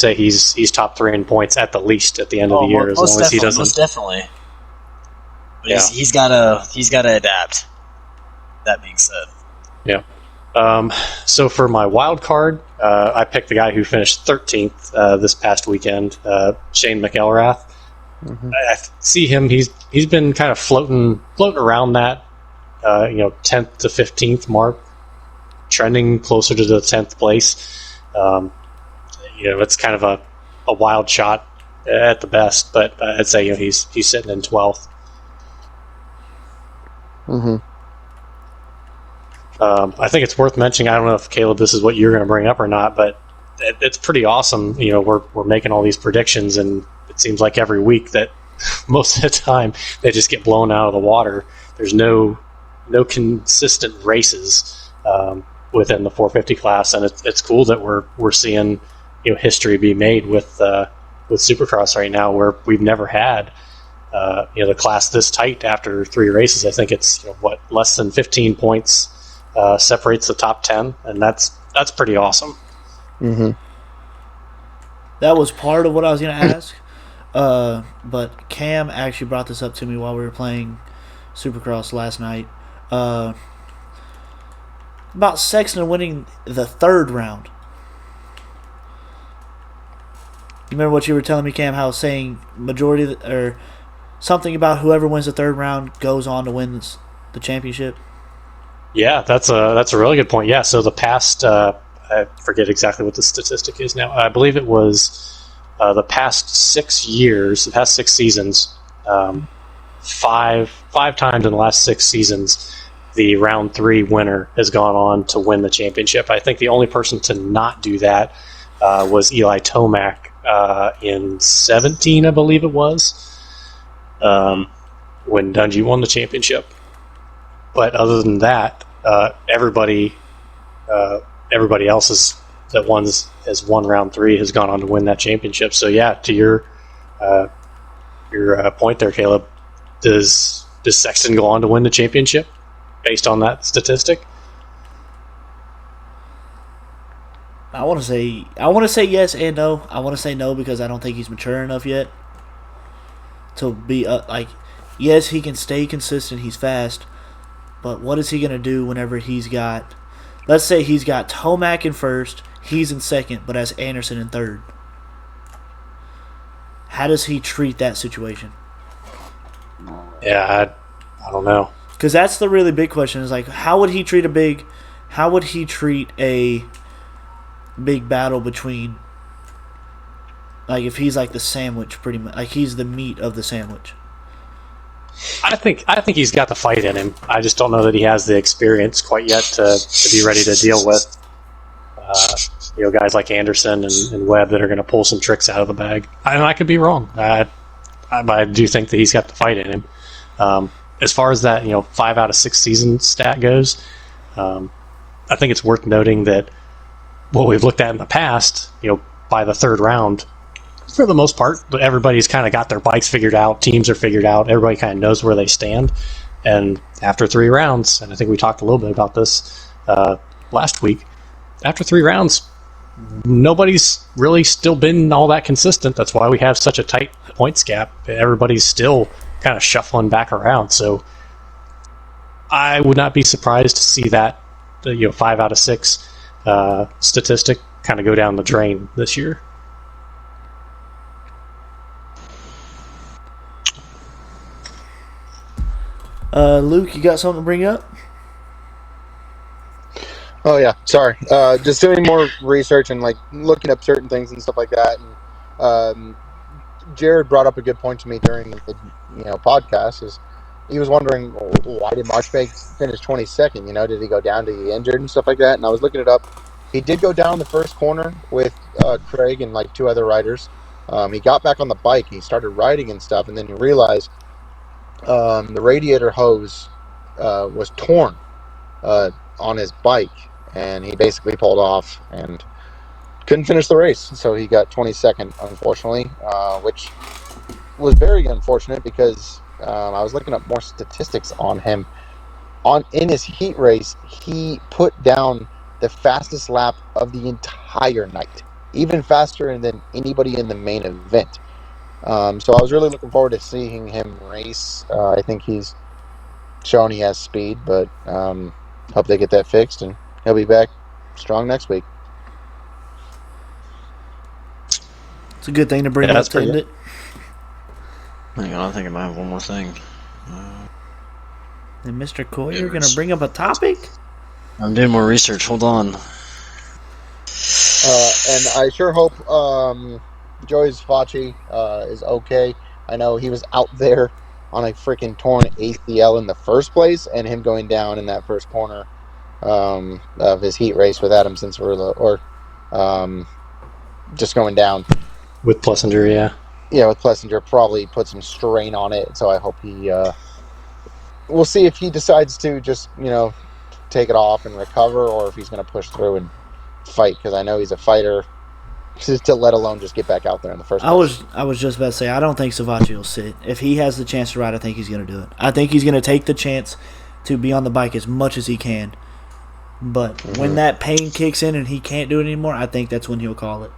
he's top 3 in points at the least at the end of the year, as long as he doesn't. Most definitely. But yeah. he's gotta adapt. That being said. Yeah. So for my wild card, I picked the guy who finished 13th this past weekend, Shane McElrath. Mm-hmm. I see him. He's been kind of floating around that 10th to 15th mark, trending closer to the 10th place. It's kind of a wild shot at the best, but I'd say he's sitting in 12th. Mm-hmm. I think it's worth mentioning. I don't know if Caleb, this is what you're going to bring up or not, but it's pretty awesome. We're making all these predictions, and it seems like every week that most of the time they just get blown out of the water. There's no consistent races within the 450 class, and it's cool that we're seeing history be made with Supercross right now, where we've never had the class this tight after 3 races. I think it's less than 15 points separates the top 10, and that's pretty awesome. Mm-hmm. That was part of what I was going to ask, but Cam actually brought this up to me while we were playing Supercross last night. About Sexton winning the 3rd round. You remember what you were telling me, Cam? How saying majority or something about whoever wins the 3rd round goes on to win the championship. Yeah, that's a really good point. Yeah, so the past I forget exactly what the statistic is now. I believe it was the past 6 years, the past 6 seasons. Five times in the last 6 seasons, the round 3 winner has gone on to win the championship. I think the only person to not do that was Eli Tomac in 2017, I believe it was, when Dungey won the championship. But other than that, everybody else has won round 3 has gone on to win that championship. So yeah, to your point there, Caleb. Does Sexton go on to win the championship based on that statistic? I want to say yes and no. I want to say no because I don't think he's mature enough yet to be yes, he can stay consistent. He's fast, but what is he going to do whenever he's got? Let's say he's got Tomac in 1st, he's in 2nd, but has Anderson in 3rd. How does he treat that situation? Yeah, I don't know. Because that's the really big question. Is how would he treat a big battle between, if he's like the sandwich, pretty much, he's the meat of the sandwich. I think he's got the fight in him. I just don't know that he has the experience quite yet to be ready to deal with guys like Anderson and Webb that are going to pull some tricks out of the bag. I could be wrong. I do think that he's got the fight in him. As far as that 5 out of 6 season stat goes, I think it's worth noting that what we've looked at in the past, by the third round, for the most part, everybody's kind of got their bikes figured out, teams are figured out, everybody kind of knows where they stand. And after 3 rounds, and I think we talked a little bit about this last week, after 3 rounds, nobody's really still been all that consistent. That's why we have such a tight points gap. Everybody's still kind of shuffling back around. So I would not be surprised to see that 5 out of 6 statistic kind of go down the drain this year. Luke, you got something to bring up? Oh yeah, sorry. Just doing more research and looking up certain things and stuff like that. And Jared brought up a good point to me during the podcast. Is he was wondering why did Marchbank finish 22nd? Did he go down? Did he get injured and stuff like that? And I was looking it up. He did go down the first corner with Craig and 2 other riders. He got back on the bike. He started riding and stuff, and then he realized the radiator hose was torn on his bike, and he basically pulled off and couldn't finish the race. So he got 22nd, unfortunately, which was very unfortunate because I was looking up more statistics on him. In his heat race, he put down the fastest lap of the entire night, even faster than anybody in the main event. So I was really looking forward to seeing him race. I think he's shown he has speed, but hope they get that fixed, and he'll be back strong next week. It's a good thing to bring up, isn't it? Hang on, I think I might have one more thing. And Mr. Coy, you're going to bring up a topic? I'm doing more research. Hold on. And I sure hope Joey Facci is okay. I know he was out there on a freaking torn ACL in the first place, and him going down in that first corner of his heat race with Adam Cianciarulo, or just going down. With Plessinger, yeah. Yeah, with Plessinger, probably put some strain on it, so I hope he... we'll see if he decides to just, take it off and recover, or if he's going to push through and fight, because I know he's a fighter, to let alone just get back out there in the first place. I was just about to say, I don't think Savacci will sit. If he has the chance to ride, I think he's going to do it. I think he's going to take the chance to be on the bike as much as he can. But when that pain kicks in and he can't do it anymore, I think that's when he'll call it.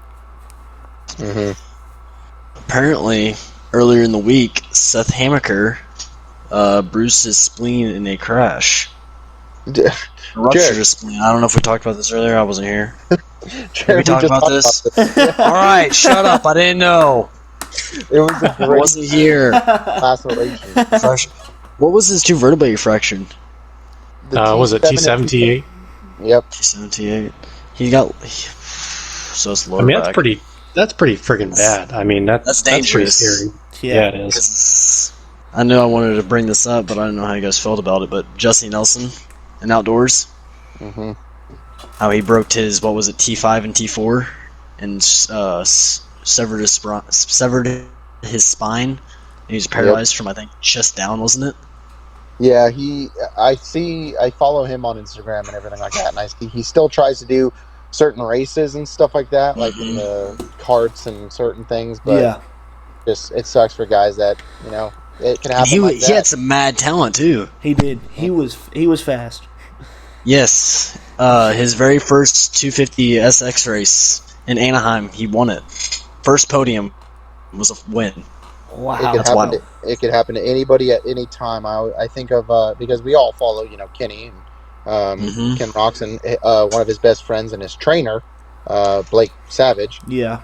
Apparently, earlier in the week, Seth Hamaker bruised his spleen in a crash. Ruptured his spleen. I don't know if we talked about this earlier. I wasn't here. Did we talk about this? All right, shut up. I didn't know. It was a I wasn't here. laceration. What was his 2 vertebrae fractured? Was it T7, T8? Yep. T7, T8. He got... So it's lower I mean, back. that's pretty friggin' bad. I mean, that's dangerous. That's pretty scary. Yeah, it is. I knew I wanted to bring this up, but I didn't know how you guys felt about it. But Jesse Nelson in Outdoors, how he broke his, T5 and T4, and severed his spine. And he was paralyzed from, I think, chest down, wasn't it? Yeah, I follow him on Instagram and everything like that, and I see he still tries to do certain races and stuff like that, like in the karts and certain things, but it sucks for guys that, it can happen He had some mad talent, too. He did. He was fast. Yes. His very first 250 SX race in Anaheim, he won it. First podium was a win. Wow. It could happen to anybody at any time. I think of, because we all follow, Kenny and Ken Roxon, one of his best friends and his trainer, Blake Savage. Yeah.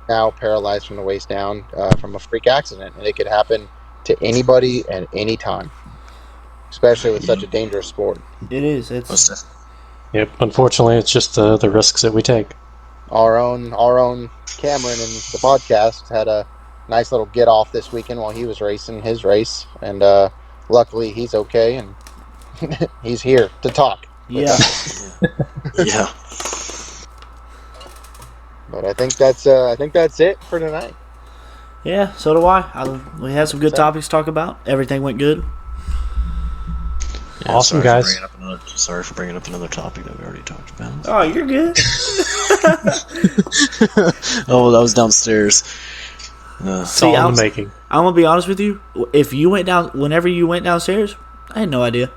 Now paralyzed from the waist down from a freak accident. And it could happen to anybody at any time, especially with such a dangerous sport. It is. Yep. Unfortunately, it's just the risks that we take. Our own Cameron in the podcast had a nice little get off this weekend while he was racing his race, and luckily he's okay and he's here to talk. Yeah. Yeah. But I think that's it for tonight. Yeah, so do I. We had some good topics to talk about. Everything went good. Yeah, Awesome, guys. Sorry for bringing up another topic that we already talked about. Oh, you're good. Oh, that was downstairs. It's all in the making. I'm gonna be honest with you. Whenever you went downstairs, I had no idea.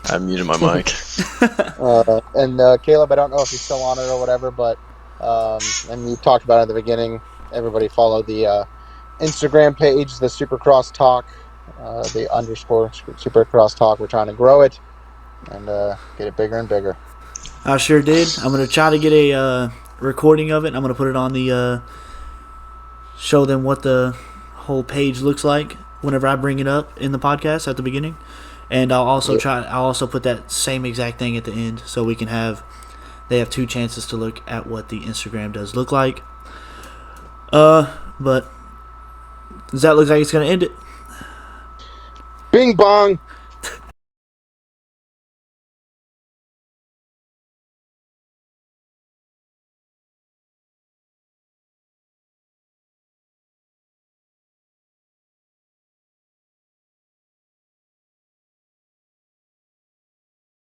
I muted my mic. And Caleb, I don't know if you're still on it or whatever, but and you talked about it at the beginning. Everybody follow the Instagram page, the Supercross Talk, the _ Supercross Talk. We're trying to grow it and get it bigger and bigger. I sure did. I'm gonna try to get a recording of it. I'm gonna put it on the show them what the whole page looks like whenever I bring it up in the podcast at the beginning. And I'll also put that same exact thing at the end, so they have two chances to look at what the Instagram does look like. But does that look like it's gonna end it? Bing bong.